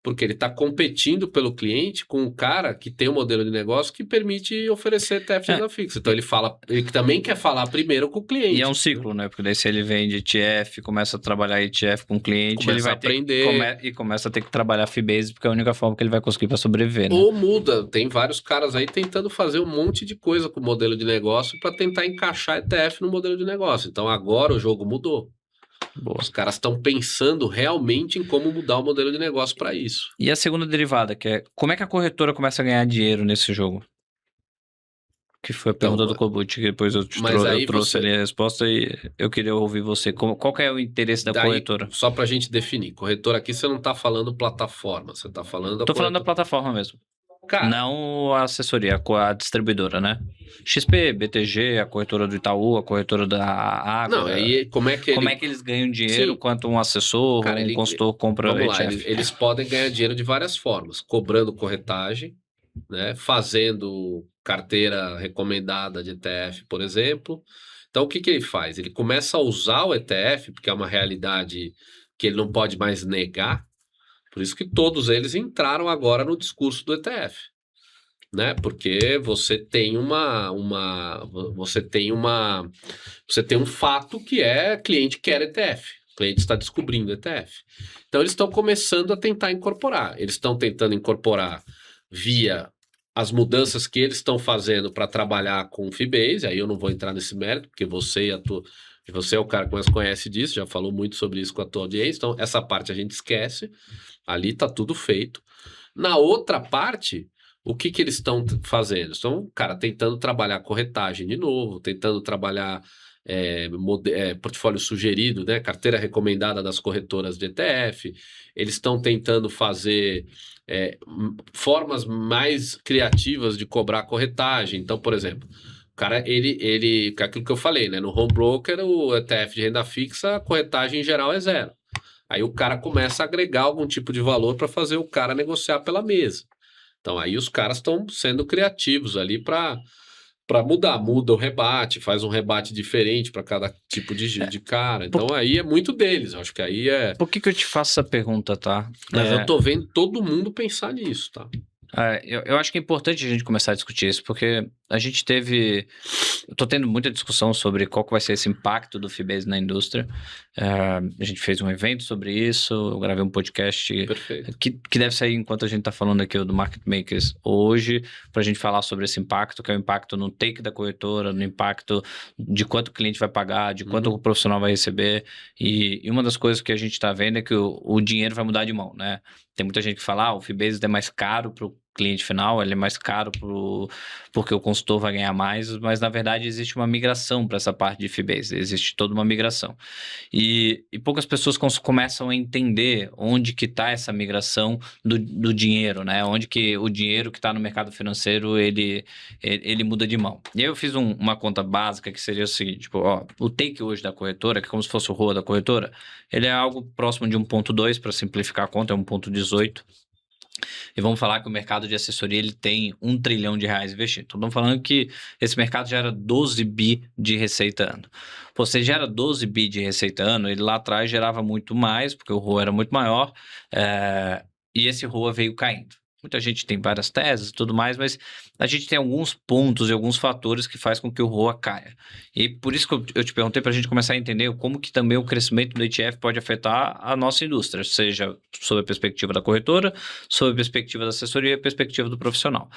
Porque ele está competindo pelo cliente com um cara que tem um modelo de negócio que permite oferecer ETF de renda fixa. Então ele também quer falar primeiro com o cliente. E é um ciclo, né? Porque daí se ele vende ETF, começa a trabalhar ETF com o cliente, ele vai aprender. e começa a ter que trabalhar Fibase, porque é a única forma que ele vai conseguir para sobreviver, né? Ou muda. Tem vários caras aí tentando fazer um monte de coisa com o modelo de negócio para tentar encaixar ETF no modelo de negócio. Então agora o jogo mudou. Boa. Os caras estão pensando realmente em como mudar o modelo de negócio para isso. E a segunda derivada, que é como é que a corretora começa a ganhar dinheiro nesse jogo? Que foi a pergunta do Kobut, que depois eu trouxe ali a resposta e eu queria ouvir você. Qual que é o interesse da corretora? Só para a gente definir, corretora aqui você não está falando plataforma, você está falando da falando da plataforma mesmo. Cara, não a assessoria, a distribuidora, né? XP, BTG, a corretora do Itaú, a corretora da Água. Não, aí como é que eles ganham dinheiro? Sim. Quanto um assessor, cara, um consultor compra vamos lá, eles podem ganhar dinheiro de várias formas. Cobrando corretagem, né? Fazendo carteira recomendada de ETF, por exemplo. Então, o que ele faz? Ele começa a usar o ETF, porque é uma realidade que ele não pode mais negar. Por isso que todos eles entraram agora no discurso do ETF, né? Porque você tem você tem um fato que é cliente quer ETF, o cliente está descobrindo ETF. Então eles estão começando a tentar incorporar. Eles estão tentando incorporar via as mudanças que eles estão fazendo para trabalhar com o Fibase. Aí eu não vou entrar nesse mérito, porque você é o cara que mais conhece disso, já falou muito sobre isso com a tua audiência. Então essa parte a gente esquece. Ali está tudo feito. Na outra parte, o que eles estão fazendo? Estão, cara, tentando trabalhar corretagem de novo, tentando trabalhar portfólio sugerido, né? Carteira recomendada das corretoras de ETF. Eles estão tentando fazer formas mais criativas de cobrar corretagem. Então, por exemplo, o cara, aquilo que eu falei, né? No home broker, o ETF de renda fixa, a corretagem em geral é zero. Aí o cara começa a agregar algum tipo de valor para fazer o cara negociar pela mesa. Então aí os caras estão sendo criativos ali para mudar. Muda o rebate, faz um rebate diferente para cada tipo de cara. Então aí é muito deles. Eu acho que aí é... Por que eu te faço essa pergunta, tá? Mas eu tô vendo todo mundo pensar nisso, tá? Eu acho que é importante a gente começar a discutir isso, porque a gente teve... Eu tô tendo muita discussão sobre qual que vai ser esse impacto do Fibase na indústria. A gente fez um evento sobre isso, eu gravei um podcast que deve sair enquanto a gente tá falando aqui do Market Makers hoje, pra gente falar sobre esse impacto, que é o impacto no take da corretora, no impacto de quanto o cliente vai pagar, de quanto o profissional vai receber. E uma das coisas que a gente tá vendo é que o dinheiro vai mudar de mão, né? Tem muita gente que fala, o Fibase é mais caro pro cliente final, ele é mais caro porque o consultor vai ganhar mais, mas na verdade existe uma migração para essa parte de Fibase, existe toda uma migração. E poucas pessoas começam a entender onde que está essa migração do dinheiro, né? Onde que o dinheiro que está no mercado financeiro, ele muda de mão. E aí eu fiz uma conta básica que seria o seguinte, tipo, o take hoje da corretora, que é como se fosse o ROA da corretora, ele é algo próximo de 1.2, para simplificar a conta, é 1.18. E vamos falar que o mercado de assessoria ele tem R$1 trilhão investido. Então, estamos falando que esse mercado gera 12 bi de receita ano. Você gera 12 bi de receita ano, ele lá atrás gerava muito mais, porque o ROA era muito maior, e esse ROA veio caindo. muita gente tem várias teses e tudo mais, mas a gente tem alguns pontos e alguns fatores que faz com que o ROA caia. E por isso que eu te perguntei para a gente começar a entender como que também o crescimento do ETF pode afetar a nossa indústria, seja sob a perspectiva da corretora, sob a perspectiva da assessoria e a perspectiva do profissional.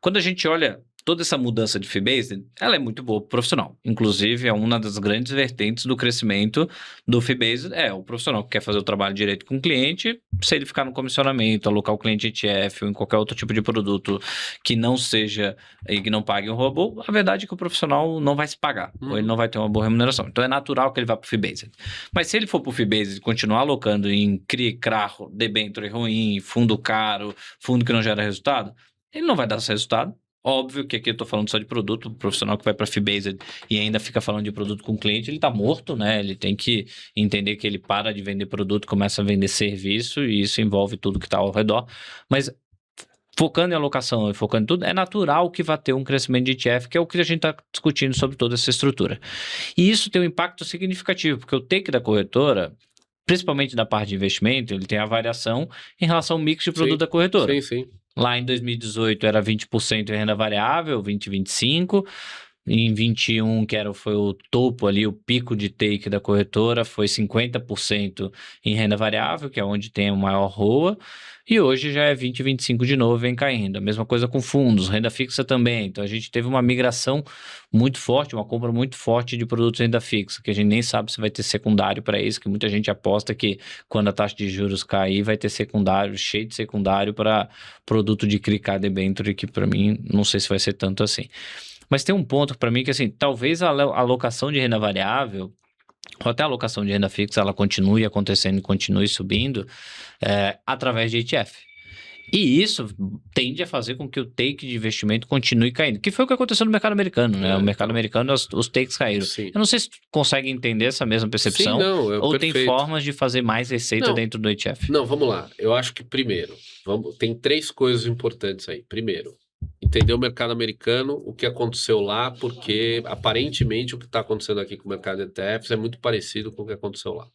Quando a gente olha toda essa mudança de fee-based, ela é muito boa para o profissional. Inclusive, é uma das grandes vertentes do crescimento do fee-based, é o profissional que quer fazer o trabalho direito com o cliente, se ele ficar no comissionamento, alocar o cliente em ETF ou em qualquer outro tipo de produto que não seja e que não pague um robô, a verdade é que o profissional não vai se pagar, ou ele não vai ter uma boa remuneração. Então, é natural que ele vá para o fee-based. Mas se ele for para o fee-based e continuar alocando em CRI, CRAR, debênture ruim, fundo caro, fundo que não gera resultado, ele não vai dar esse resultado. Óbvio que aqui eu estou falando só de produto, o profissional que vai para fee-based e ainda fica falando de produto com o cliente, ele está morto, né? Ele tem que entender que ele para de vender produto, começa a vender serviço e isso envolve tudo que está ao redor. Mas focando em alocação e focando em tudo, é natural que vá ter um crescimento de ETF, que é o que a gente está discutindo sobre toda essa estrutura. E isso tem um impacto significativo, porque o take da corretora, principalmente da parte de investimento, ele tem a variação em relação ao mix de produto da corretora. Sim. Lá em 2018 era 20% em renda variável, 25%. Em 21, foi o topo ali, o pico de take da corretora, foi 50% em renda variável, que é onde tem o maior ROA. E hoje já é 20, 25 de novo, vem caindo. A mesma coisa com fundos, renda fixa também. Então a gente teve uma migração muito forte, uma compra muito forte de produtos renda fixa, que a gente nem sabe se vai ter secundário para isso, que muita gente aposta que quando a taxa de juros cair, vai ter secundário, cheio de secundário para produto de CRI debênture, que para mim não sei se vai ser tanto assim. Mas tem um ponto para mim que, assim, talvez a alocação de renda variável, ou até a alocação de renda fixa, ela continue acontecendo e continue subindo através de ETF. E isso tende a fazer com que o take de investimento continue caindo, que foi o que aconteceu no mercado americano, né? O mercado americano, os takes caíram. Sim. Eu não sei se tu consegue entender essa mesma percepção, Sim, não, ou perfeito. tem formas de fazer mais receita dentro do ETF. Não, vamos lá. Eu acho que primeiro, tem 3 coisas importantes aí. Primeiro, entender o mercado americano, o que aconteceu lá, porque aparentemente o que está acontecendo aqui com o mercado de ETFs é muito parecido com o que aconteceu lá.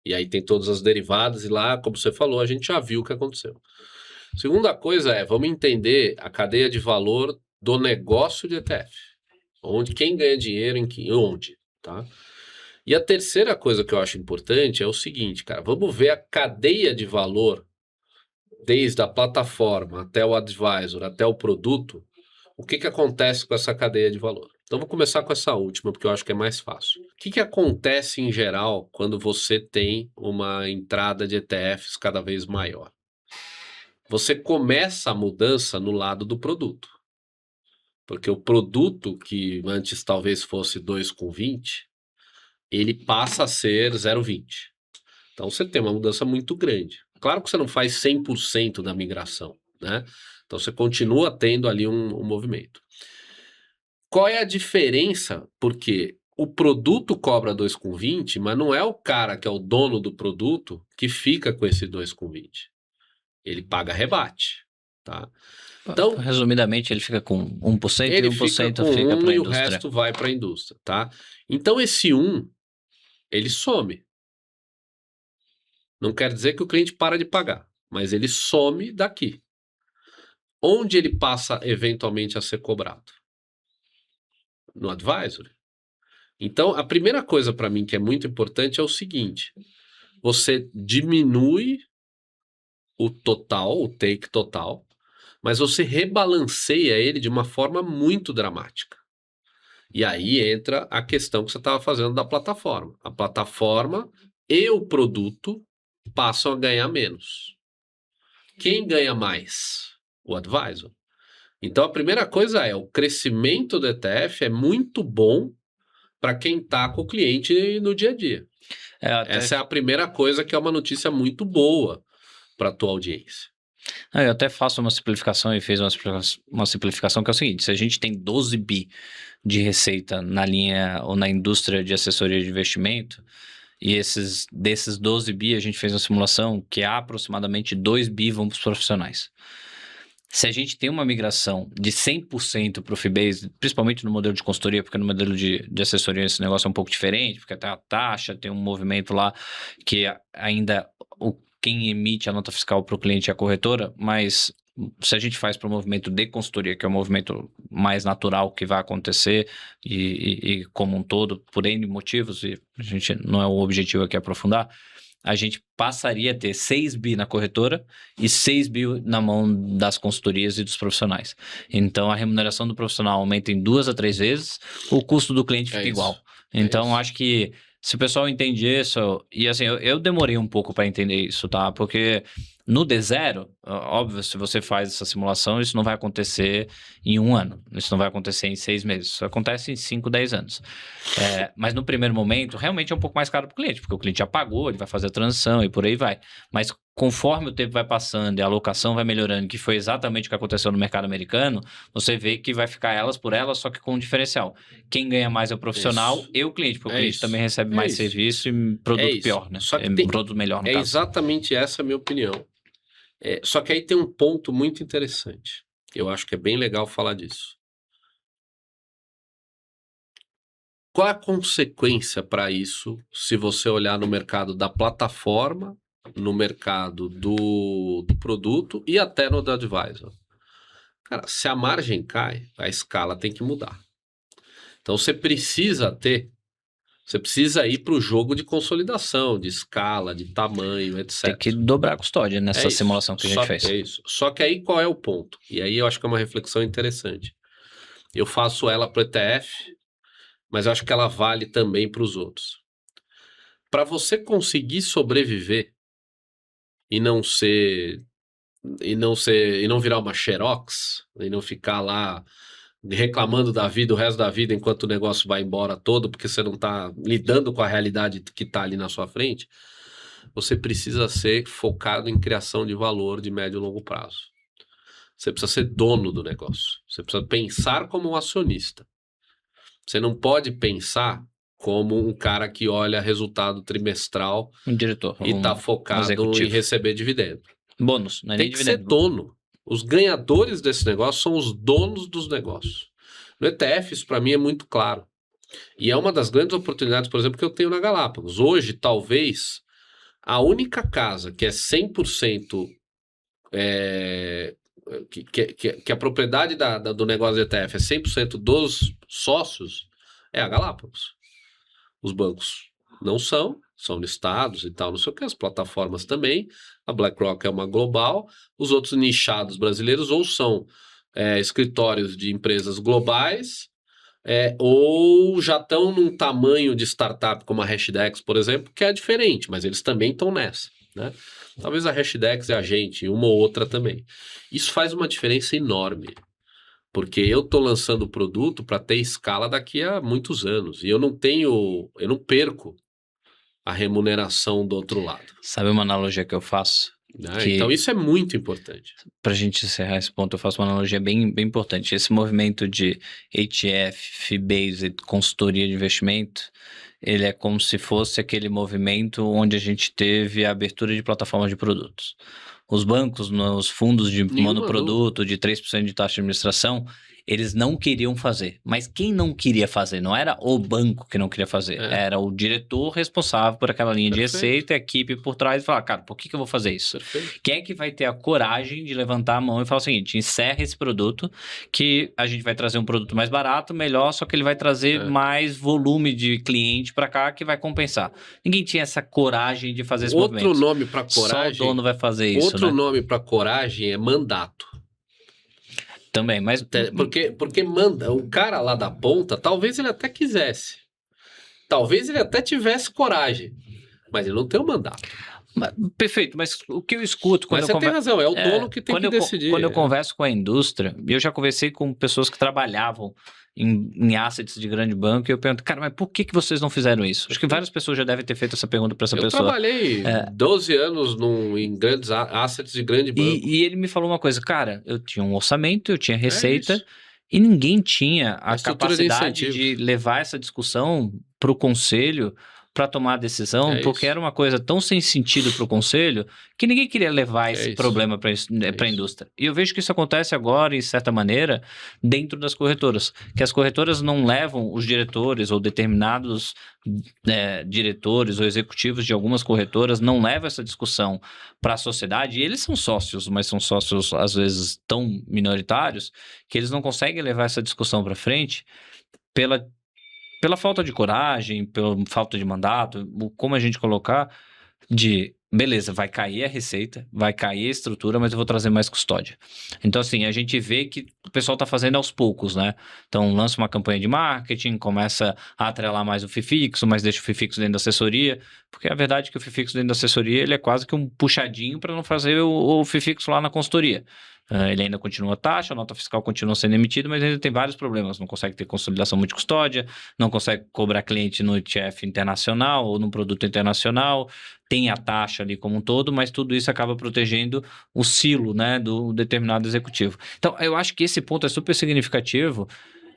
E aí tem todas as derivadas e lá, como você falou, a gente já viu o que aconteceu. Segunda coisa vamos entender a cadeia de valor do negócio de ETF. Quem ganha dinheiro onde, tá? E a terceira coisa que eu acho importante é o seguinte, cara, vamos ver a cadeia de valor desde a plataforma até o advisor, até o produto, o que acontece com essa cadeia de valor. Então, vou começar com essa última, porque eu acho que é mais fácil. O que acontece, em geral, quando você tem uma entrada de ETFs cada vez maior? Você começa a mudança no lado do produto. Porque o produto, que antes talvez fosse 2,20, ele passa a ser 0,20. Então, você tem uma mudança muito grande. Claro que você não faz 100% da migração, né? Então, você continua tendo ali um movimento. Qual é a diferença? Porque o produto cobra 2,20, mas não é o cara que é o dono do produto que fica com esse 2,20. Ele paga rebate, tá? Então, resumidamente, ele fica com 1% ele e 1% fica para a e indústria. o resto vai para a indústria, tá? Então, esse 1, ele some. Não quer dizer que o cliente para de pagar, mas ele some daqui. Onde ele passa eventualmente a ser cobrado? No advisory. Então, a primeira coisa para mim que é muito importante é o seguinte: você diminui o total, o take total, mas você rebalanceia ele de uma forma muito dramática. E aí entra a questão que você estava fazendo da plataforma. A plataforma e o produto passam a ganhar menos. Quem ganha mais? O advisor. Então, a primeira coisa o crescimento do ETF é muito bom para quem está com o cliente no dia a dia. Essa é a primeira coisa que é uma notícia muito boa para a tua audiência. Eu até faço uma simplificação e fiz uma simplificação que é o seguinte: se a gente tem 12 bi de receita na linha ou na indústria de assessoria de investimento, e desses 12 bi a gente fez uma simulação que aproximadamente 2 bi vão para os profissionais. Se a gente tem uma migração de 100% para o fee-based, principalmente no modelo de consultoria, porque no modelo de assessoria esse negócio é um pouco diferente, porque tem a taxa, tem um movimento lá que ainda quem emite a nota fiscal para o cliente é a corretora, mas se a gente faz para o movimento de consultoria, que é o movimento mais natural que vai acontecer e como um todo, por N motivos, e a gente não é o objetivo aqui aprofundar, a gente passaria a ter 6 bi na corretora e 6 bi na mão das consultorias e dos profissionais. Então, a remuneração do profissional aumenta em 2 a 3 vezes, o custo do cliente fica igual. Então, acho que se o pessoal entende isso, e assim, eu demorei um pouco para entender isso, tá? Porque no D0, óbvio, se você faz essa simulação, isso não vai acontecer em 1 ano, isso não vai acontecer em 6 meses, isso acontece em 5, 10 anos. Mas no primeiro momento, realmente é um pouco mais caro para o cliente, porque o cliente já pagou, ele vai fazer a transição e por aí vai. Mas conforme o tempo vai passando e a alocação vai melhorando, que foi exatamente o que aconteceu no mercado americano, você vê que vai ficar elas por elas, só que com um diferencial. Quem ganha mais é o profissional e o cliente, porque o cliente também recebe mais serviço e produto pior, né? Só que produto melhor, no caso. Exatamente essa a minha opinião. Só que aí tem um ponto muito interessante. Eu acho que é bem legal falar disso. Qual a consequência para isso se você olhar no mercado da plataforma, no mercado do produto e até no do advisor? Cara, se a margem cai, a escala tem que mudar. Então você precisa ir para o jogo de consolidação, de escala, de tamanho, etc. Tem que dobrar a custódia nessa simulação que a gente fez. É isso. Só que aí qual é o ponto? E aí eu acho que é uma reflexão interessante. Eu faço ela para o ETF, mas eu acho que ela vale também para os outros. Para você conseguir sobreviver e não virar uma xerox, e não ficar lá reclamando da vida o resto da vida enquanto o negócio vai embora todo, porque você não está lidando com a realidade que está ali na sua frente, você precisa ser focado em criação de valor de médio e longo prazo. Você precisa ser dono do negócio. Você precisa pensar como um acionista. Você não pode pensar como um cara que olha resultado trimestral um diretor, e está focado em receber dividendo. Bônus, não é Tem nem que dividendo. ser dono. Os ganhadores desse negócio são os donos dos negócios. No ETF, isso para mim é muito claro. E é uma das grandes oportunidades, por exemplo, que eu tenho na Galápagos. Hoje, talvez, a única casa que é 100% que a propriedade do negócio do ETF é 100% dos sócios é a Galápagos. Os bancos não são listados e tal, não sei o que, as plataformas também. A BlackRock é uma global, os outros nichados brasileiros ou são escritórios de empresas globais, ou já estão num tamanho de startup como a Hashdex, por exemplo, que é diferente, mas eles também estão nessa, né? Talvez a Hashdex e a gente, uma ou outra também. Isso faz uma diferença enorme, porque eu estou lançando o produto para ter escala daqui a muitos anos, e eu não perco a remuneração do outro lado. Sabe uma analogia que eu faço? Então isso é muito importante. Para a gente encerrar esse ponto, eu faço uma analogia bem, bem importante. Esse movimento de ETF, fee-based, consultoria de investimento, ele é como se fosse aquele movimento onde a gente teve a abertura de plataformas de produtos. Os bancos, nos fundos de monoproduto, de 3% de taxa de administração, eles não queriam fazer. Mas quem não queria fazer? Não era o banco que não queria fazer. Era o diretor responsável por aquela linha de receita, a equipe por trás e falar, cara, por que eu vou fazer isso? Perfeito. Quem é que vai ter a coragem de levantar a mão e falar o seguinte, encerra esse produto, que a gente vai trazer um produto mais barato, melhor, só que ele vai trazer mais volume de cliente para cá que vai compensar. Ninguém tinha essa coragem de fazer esse movimento. Outro nome para coragem... Só o dono vai fazer isso, Outro nome para coragem é mandato. Também, mas... Porque manda, o cara lá da ponta, talvez ele até quisesse. Talvez ele até tivesse coragem. Mas ele não tem o mandato. Perfeito, mas o que eu escuto... Mas você tem razão, é o dono que tem que decidir. Quando eu converso com a indústria, eu já conversei com pessoas que trabalhavam em assets de grande banco, e eu pergunto, cara, mas por que vocês não fizeram isso? Acho que várias pessoas já devem ter feito essa pergunta para essa pessoa. Eu trabalhei 12 anos em grandes assets de grande banco. E ele me falou uma coisa, cara, eu tinha um orçamento, eu tinha receita, e ninguém tinha a capacidade de levar essa discussão para o conselho, para tomar a decisão, É porque isso. era uma coisa tão sem sentido para o conselho que ninguém queria levar esse isso. problema para a isso. indústria. E eu vejo que isso acontece agora, de certa maneira, dentro das corretoras, que as corretoras não levam os diretores ou determinados diretores ou executivos de algumas corretoras, não levam essa discussão para a sociedade, e eles são sócios, mas são sócios às vezes tão minoritários que eles não conseguem levar essa discussão para frente pela falta de coragem, pela falta de mandato, como a gente colocar, beleza, vai cair a receita, vai cair a estrutura, mas eu vou trazer mais custódia. Então, assim, a gente vê que o pessoal está fazendo aos poucos, né? Então, lança uma campanha de marketing, começa a atrelar mais o FIFIXO, mas deixa o FIFIXO dentro da assessoria, porque a verdade é que o FIFIXO dentro da assessoria, ele é quase que um puxadinho para não fazer o FIFIXO lá na consultoria. Ele ainda continua taxa, a nota fiscal continua sendo emitida, mas ainda tem vários problemas. Não consegue ter consolidação multicustódia, não consegue cobrar cliente no ETF internacional ou no produto internacional, tem a taxa ali como um todo, mas tudo isso acaba protegendo o silo, né, do determinado executivo. Então, eu acho que esse ponto é super significativo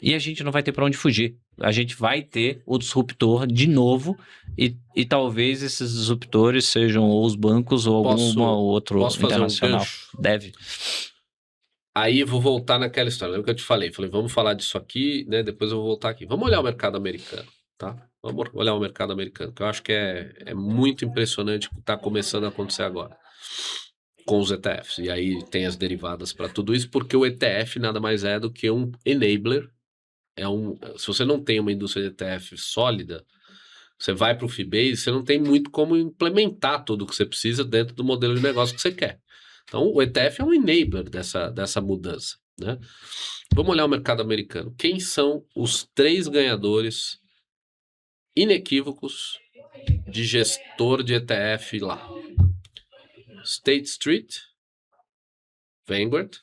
e a gente não vai ter para onde fugir. A gente vai ter o disruptor de novo e talvez esses disruptores sejam ou os bancos ou algum outro internacional. Deve. Aí vou voltar naquela história, lembra que eu te falei? Falei, vamos falar disso aqui, né? Depois eu vou voltar aqui. Vamos olhar o mercado americano, tá? Vamos olhar o mercado americano, que eu acho que é muito impressionante o que está começando a acontecer agora com os ETFs. E aí tem as derivadas para tudo isso, porque o ETF nada mais é do que um enabler. Se você não tem uma indústria de ETF sólida, você vai para o Fibase, você não tem muito como implementar tudo o que você precisa dentro do modelo de negócio que você quer. Então, o ETF é um enabler dessa mudança, né? Vamos olhar o mercado americano. Quem são os 3 ganhadores inequívocos de gestor de ETF lá? State Street, Vanguard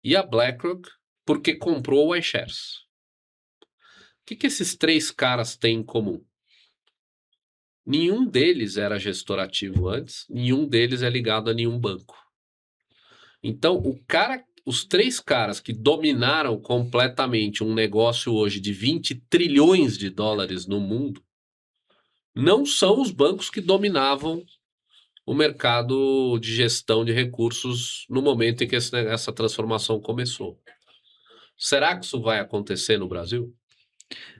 e a BlackRock, porque comprou o iShares. O que esses 3 caras têm em comum? Nenhum deles era gestor ativo antes, nenhum deles é ligado a nenhum banco. Então, os 3 caras que dominaram completamente um negócio hoje de 20 trilhões de dólares no mundo, não são os bancos que dominavam o mercado de gestão de recursos no momento em que essa transformação começou. Será que isso vai acontecer no Brasil?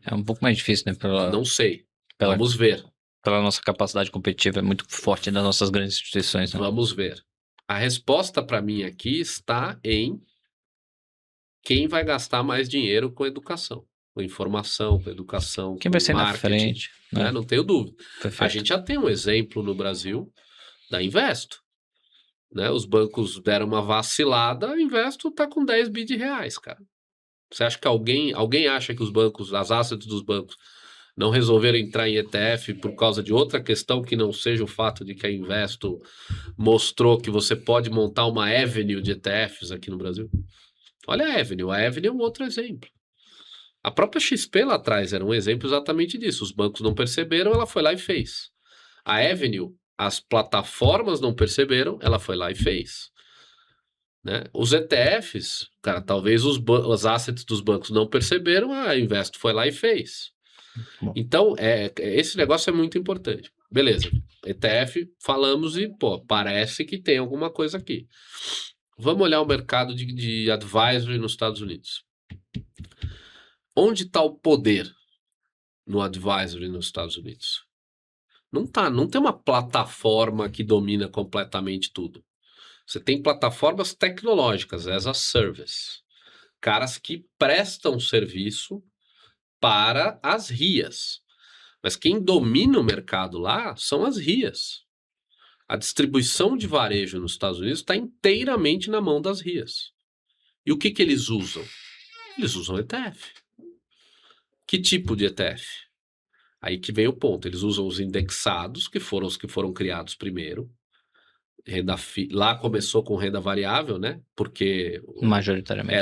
É um pouco mais difícil, né? Não sei. Vamos ver. Pela nossa capacidade competitiva, é muito forte das nossas grandes instituições. Né? Vamos ver. A resposta para mim aqui está em quem vai gastar mais dinheiro com educação, com informação, com educação, quem com vai ser marketing, na frente, né? Não tenho dúvida. Perfeito. A gente já tem um exemplo no Brasil da Investo, né? Os bancos deram uma vacilada, a Investo está com 10 bi de reais, cara. Você acha que alguém acha que os bancos, as assets dos bancos, não resolveram entrar em ETF por causa de outra questão que não seja o fato de que a Investo mostrou que você pode montar uma avenue de ETFs aqui no Brasil? Olha a Avenue é um outro exemplo. A própria XP lá atrás era um exemplo exatamente disso. Os bancos não perceberam, ela foi lá e fez. A Avenue, as plataformas não perceberam, ela foi lá e fez. Né? Os ETFs, cara, talvez os assets dos bancos não perceberam, a Investo foi lá e fez. Bom. Então, esse negócio é muito importante. Beleza, ETF, falamos e, parece que tem alguma coisa aqui. Vamos olhar o mercado de advisory nos Estados Unidos. Onde está o poder no advisory nos Estados Unidos? Não tem uma plataforma que domina completamente tudo. Você tem plataformas tecnológicas, as a service. Caras que prestam serviço para as RIAs. Mas quem domina o mercado lá são as RIAs. A distribuição de varejo nos Estados Unidos está inteiramente na mão das RIAs. E o que eles usam? Eles usam ETF. Que tipo de ETF? Aí que vem o ponto. Eles usam os indexados, que foram os que foram criados primeiro. Lá começou com renda variável, né? Porque majoritariamente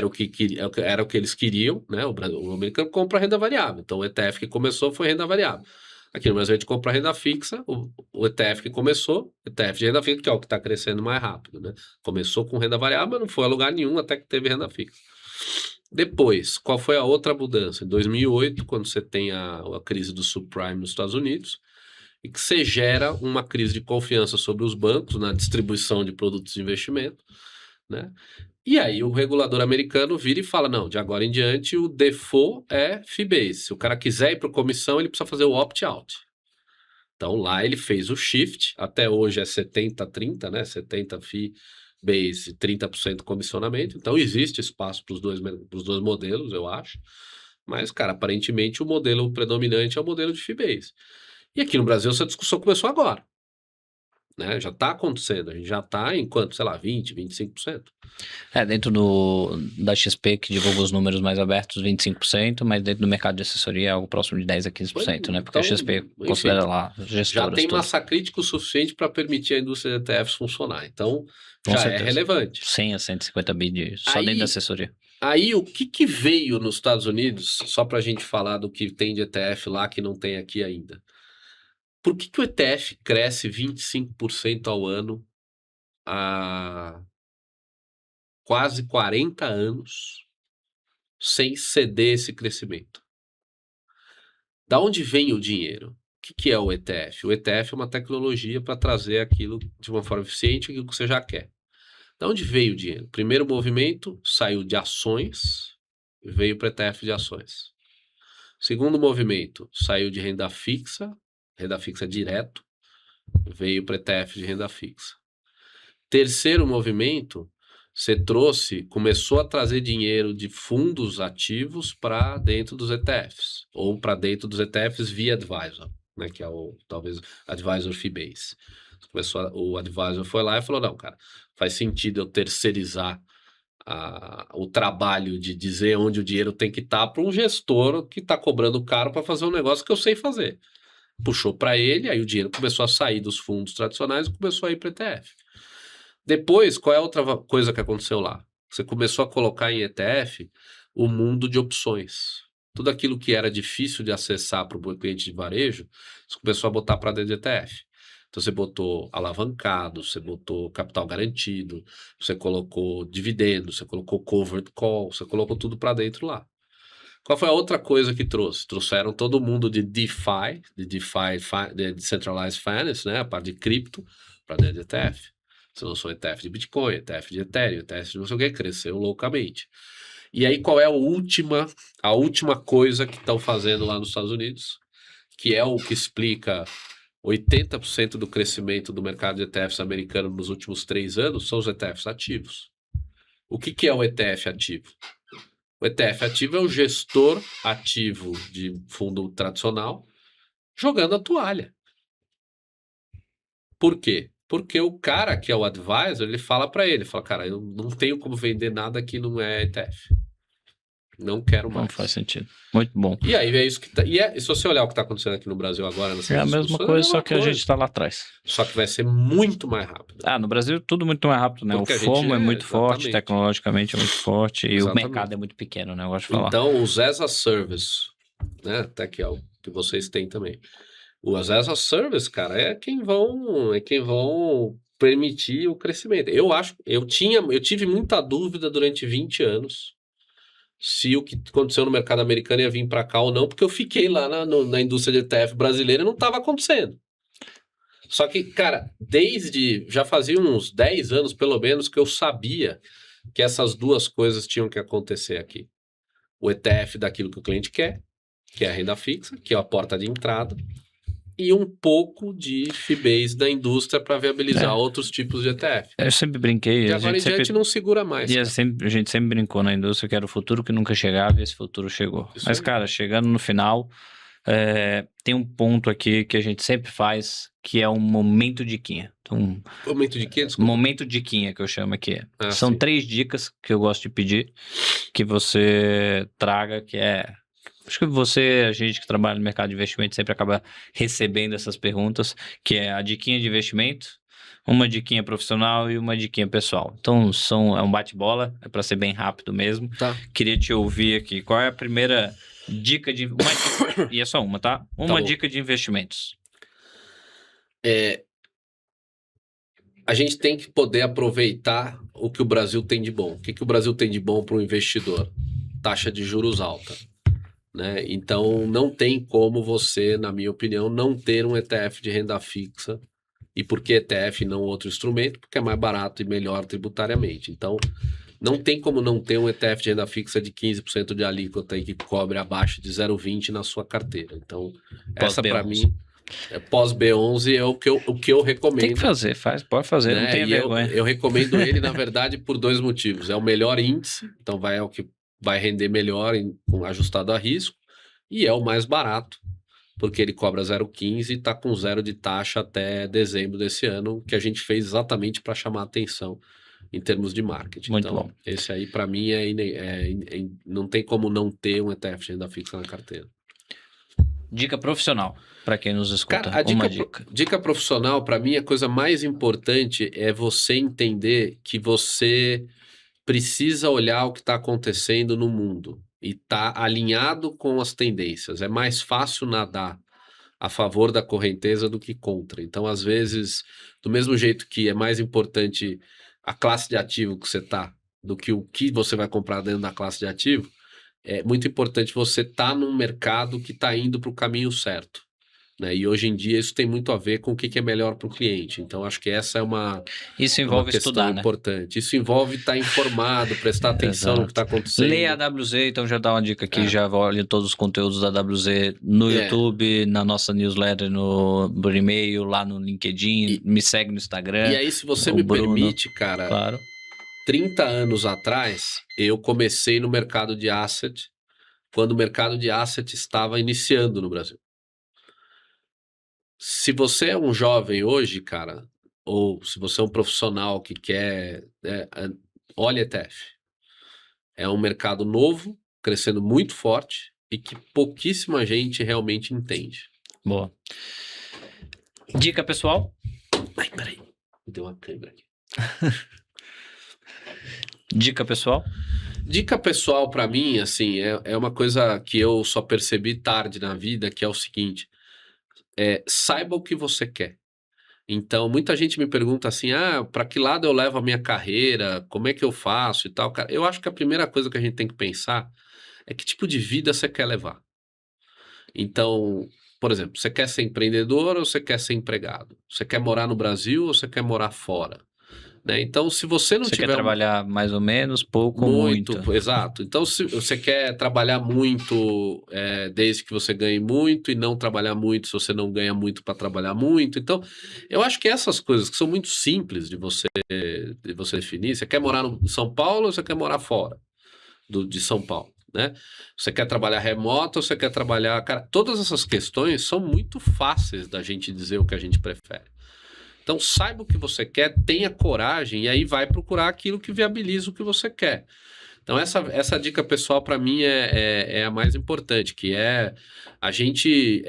era o que eles queriam, né? O americano compra renda variável. Então o ETF que começou foi renda variável. Aqui no Brasil a gente compra renda fixa, o ETF que começou, ETF de renda fixa, que é o que está crescendo mais rápido, né? Começou com renda variável, mas não foi a lugar nenhum até que teve renda fixa. Depois, qual foi a outra mudança? Em 2008, quando você tem a crise do subprime nos Estados Unidos, e que você gera uma crise de confiança sobre os bancos na distribuição de produtos de investimento, né? E aí o regulador americano vira e fala, não, de agora em diante o default é fee-based. Se o cara quiser ir para comissão, ele precisa fazer o opt-out. Então lá ele fez o shift, até hoje é 70-30, né? 70 fee-based, 30% comissionamento. Então existe espaço para os dois modelos, eu acho. Mas, cara, aparentemente o modelo predominante é o modelo de fee-based. E aqui no Brasil essa discussão começou agora, né? Já está acontecendo, a gente já está em quanto, sei lá, 20, 25%. Dentro da XP, que divulga os números mais abertos, 25%, mas dentro do mercado de assessoria é algo próximo de 10 a 15%, né? Porque Então, a XP enfim, considera lá gestoras. já tem tudo. massa crítica o suficiente para permitir a indústria de ETFs funcionar. Então, Com já certeza. é relevante. 100 a 150 bi só dentro da assessoria. Aí, o que veio nos Estados Unidos, só para a gente falar do que tem de ETF lá que não tem aqui ainda? Por que o ETF cresce 25% ao ano há quase 40 anos sem ceder esse crescimento? Da onde vem o dinheiro? O que é o ETF? O ETF é uma tecnologia para trazer aquilo de uma forma eficiente, aquilo que você já quer. Da onde veio o dinheiro? Primeiro movimento saiu de ações e veio para ETF de ações. Segundo movimento saiu de renda fixa direto, veio para ETF de renda fixa. Terceiro movimento, você começou a trazer dinheiro de fundos ativos para dentro dos ETFs, ou para dentro dos ETFs via advisor, né, que é talvez advisor fee base. O advisor foi lá e falou, não, cara, faz sentido eu terceirizar o trabalho de dizer onde o dinheiro tem que estar para um gestor que está cobrando caro para fazer um negócio que eu sei fazer. Puxou para ele, aí o dinheiro começou a sair dos fundos tradicionais e começou a ir para ETF. Depois, qual é a outra coisa que aconteceu lá? Você começou a colocar em ETF o mundo de opções. Tudo aquilo que era difícil de acessar para o cliente de varejo, você começou a botar para dentro de ETF. Então você botou alavancado, você botou capital garantido, você colocou dividendo, você colocou covered call, você colocou tudo para dentro lá. Qual foi a outra coisa que trouxe? Trouxeram todo mundo de DeFi, de Decentralized Finance, né? A parte de cripto, para dentro de ETF. Você lançou ETF de Bitcoin, ETF de Ethereum, ETF de não sei o que, cresceu loucamente. E aí qual é a última coisa que estão fazendo lá nos Estados Unidos? Que é o que explica 80% do crescimento do mercado de ETFs americano nos últimos 3 anos, são os ETFs ativos. O que é o ETF ativo? O ETF ativo é o gestor ativo de fundo tradicional jogando a toalha. Por quê? Porque o cara que é o advisor, ele fala para ele, fala, cara, eu não tenho como vender nada que não é ETF. Não quero mais. Não faz sentido. Muito bom. E aí é isso que tá. E se você olhar o que está acontecendo aqui no Brasil agora, é a mesma coisa, só que a gente está lá atrás. Só que vai ser muito mais rápido. No Brasil tudo muito mais rápido, né? Porque o FOMO é muito forte, tecnologicamente é muito forte e o mercado é muito pequeno, né? Eu gosto de falar. Então, os as a service, né? Até que é o que vocês têm também. O as a service, cara, é quem vão permitir o crescimento. Eu tive muita dúvida durante 20 anos se o que aconteceu no mercado americano ia vir para cá ou não, porque eu fiquei lá na indústria de ETF brasileira e não estava acontecendo. Só que, cara, já fazia uns 10 anos, pelo menos, que eu sabia que essas duas coisas tinham que acontecer aqui. O ETF daquilo que o cliente quer, que é a renda fixa, que é a porta de entrada, e um pouco de fee-base da indústria para viabilizar outros tipos de ETF. Eu sempre brinquei. E agora em diante não segura mais. E a gente sempre brincou na indústria que era o futuro que nunca chegava e esse futuro chegou. Isso Mas, aí. cara, chegando no final, tem um ponto aqui que a gente sempre faz, que é um momento diquinha. Então, Momento de quê? Desculpa. momento diquinha que eu chamo aqui. São sim. 3 dicas que eu gosto de pedir que você traga, que é... Acho que a gente que trabalha no mercado de investimento sempre acaba recebendo essas perguntas, que é a diquinha de investimento, uma diquinha profissional e uma diquinha pessoal. Então, é um bate-bola, é para ser bem rápido mesmo. Tá. Queria te ouvir aqui. Qual é a primeira dica de... E é só uma, tá? Uma dica de investimentos. a gente tem que poder aproveitar o que o Brasil tem de bom. O que o Brasil tem de bom para o investidor? Taxa de juros alta, né? Então, não tem como você, na minha opinião, não ter um ETF de renda fixa. E por que ETF e não outro instrumento? Porque é mais barato e melhor tributariamente. Então, não tem como não ter um ETF de renda fixa de 15% de alíquota e que cobre abaixo de 0,20 na sua carteira. Então, essa para mim, pós B11 é o que eu recomendo. Tem que fazer, pode fazer, né? Não tem vergonha. Eu recomendo ele, na verdade, por 2 motivos. É o melhor índice, então é o que vai render melhor ajustado a risco, e é o mais barato, porque ele cobra 0,15 e está com 0 de taxa até dezembro desse ano, que a gente fez exatamente para chamar atenção em termos de marketing. Muito então, bom. Esse aí, para mim, não tem como não ter um ETF de renda fixa na carteira. Dica profissional, para quem nos escuta. Cara, dica profissional, para mim, a coisa mais importante é você entender que você precisa olhar o que está acontecendo no mundo e estar alinhado com as tendências. É mais fácil nadar a favor da correnteza do que contra. Então, às vezes, do mesmo jeito que é mais importante a classe de ativo que você está do que o que você vai comprar dentro da classe de ativo, é muito importante você estar num mercado que está indo para o caminho certo, né? E hoje em dia isso tem muito a ver com o que é melhor para o cliente. Então, acho que essa é uma questão estudar, importante. Né? Isso envolve estar informado, prestar atenção no que está acontecendo. Leia a WZ, então já dá uma dica aqui, já olhe todos os conteúdos da WZ no YouTube, na nossa newsletter, por e-mail, lá no LinkedIn, me segue no Instagram. E aí, se você me permite, cara, claro. 30 anos atrás, eu comecei no mercado de asset, quando o mercado de asset estava iniciando no Brasil. Se você é um jovem hoje, cara, ou se você é um profissional que quer, olha ETF. É um mercado novo, crescendo muito forte e que pouquíssima gente realmente entende. Boa. Dica pessoal? Ai, peraí. Me deu uma câmera aqui. Dica pessoal? Dica pessoal para mim, assim, é uma coisa que eu só percebi tarde na vida, que é o seguinte, saiba o que você quer. Então, muita gente me pergunta assim, para que lado eu levo a minha carreira, como é que eu faço e tal. Cara, eu acho que a primeira coisa que a gente tem que pensar é que tipo de vida você quer levar. Então, por exemplo, você quer ser empreendedor ou você quer ser empregado? Você quer morar no Brasil ou você quer morar fora? Né? Então, se você não tiver... Você quer trabalhar mais ou menos, pouco, muito. Exato. Então, se você quer trabalhar muito, desde que você ganhe muito, e não trabalhar muito se você não ganha muito para trabalhar muito. Então, eu acho que essas coisas que são muito simples de você definir. Você quer morar em São Paulo ou você quer morar fora de São Paulo? Né? Você quer trabalhar remoto ou você quer trabalhar... Cara, todas essas questões são muito fáceis da gente dizer o que a gente prefere. Então, saiba o que você quer, tenha coragem e aí vai procurar aquilo que viabiliza o que você quer. Então, essa dica pessoal para mim é a mais importante, que é a gente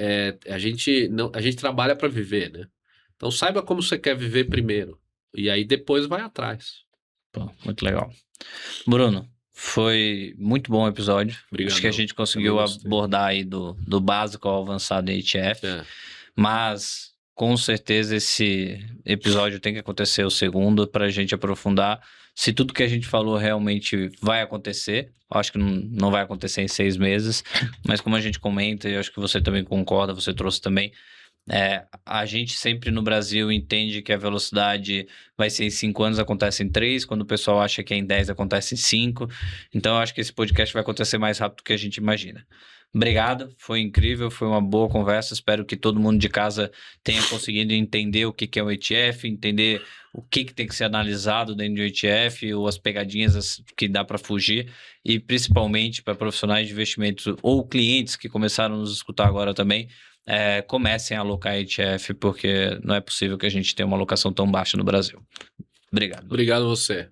trabalha para viver, né? Então, saiba como você quer viver primeiro e aí depois vai atrás. Pô, muito legal. Bruno, foi muito bom o episódio. Obrigado. Acho que a gente conseguiu abordar aí do básico ao avançado em ETF, mas... Com certeza esse episódio tem que acontecer o segundo para a gente aprofundar se tudo que a gente falou realmente vai acontecer. Acho que não vai acontecer em 6 meses, mas como a gente comenta, e acho que você também concorda, você trouxe também, a gente sempre no Brasil entende que a velocidade vai ser em 5 anos, acontece em 3, quando o pessoal acha que é em 10, acontece em 5. Então eu acho que esse podcast vai acontecer mais rápido do que a gente imagina. Obrigado, foi incrível, foi uma boa conversa, espero que todo mundo de casa tenha conseguido entender o que é o ETF, entender o que tem que ser analisado dentro do ETF, ou as pegadinhas que dá para fugir, e principalmente para profissionais de investimentos ou clientes que começaram a nos escutar agora também, comecem a alocar ETF, porque não é possível que a gente tenha uma alocação tão baixa no Brasil. Obrigado. Obrigado a você.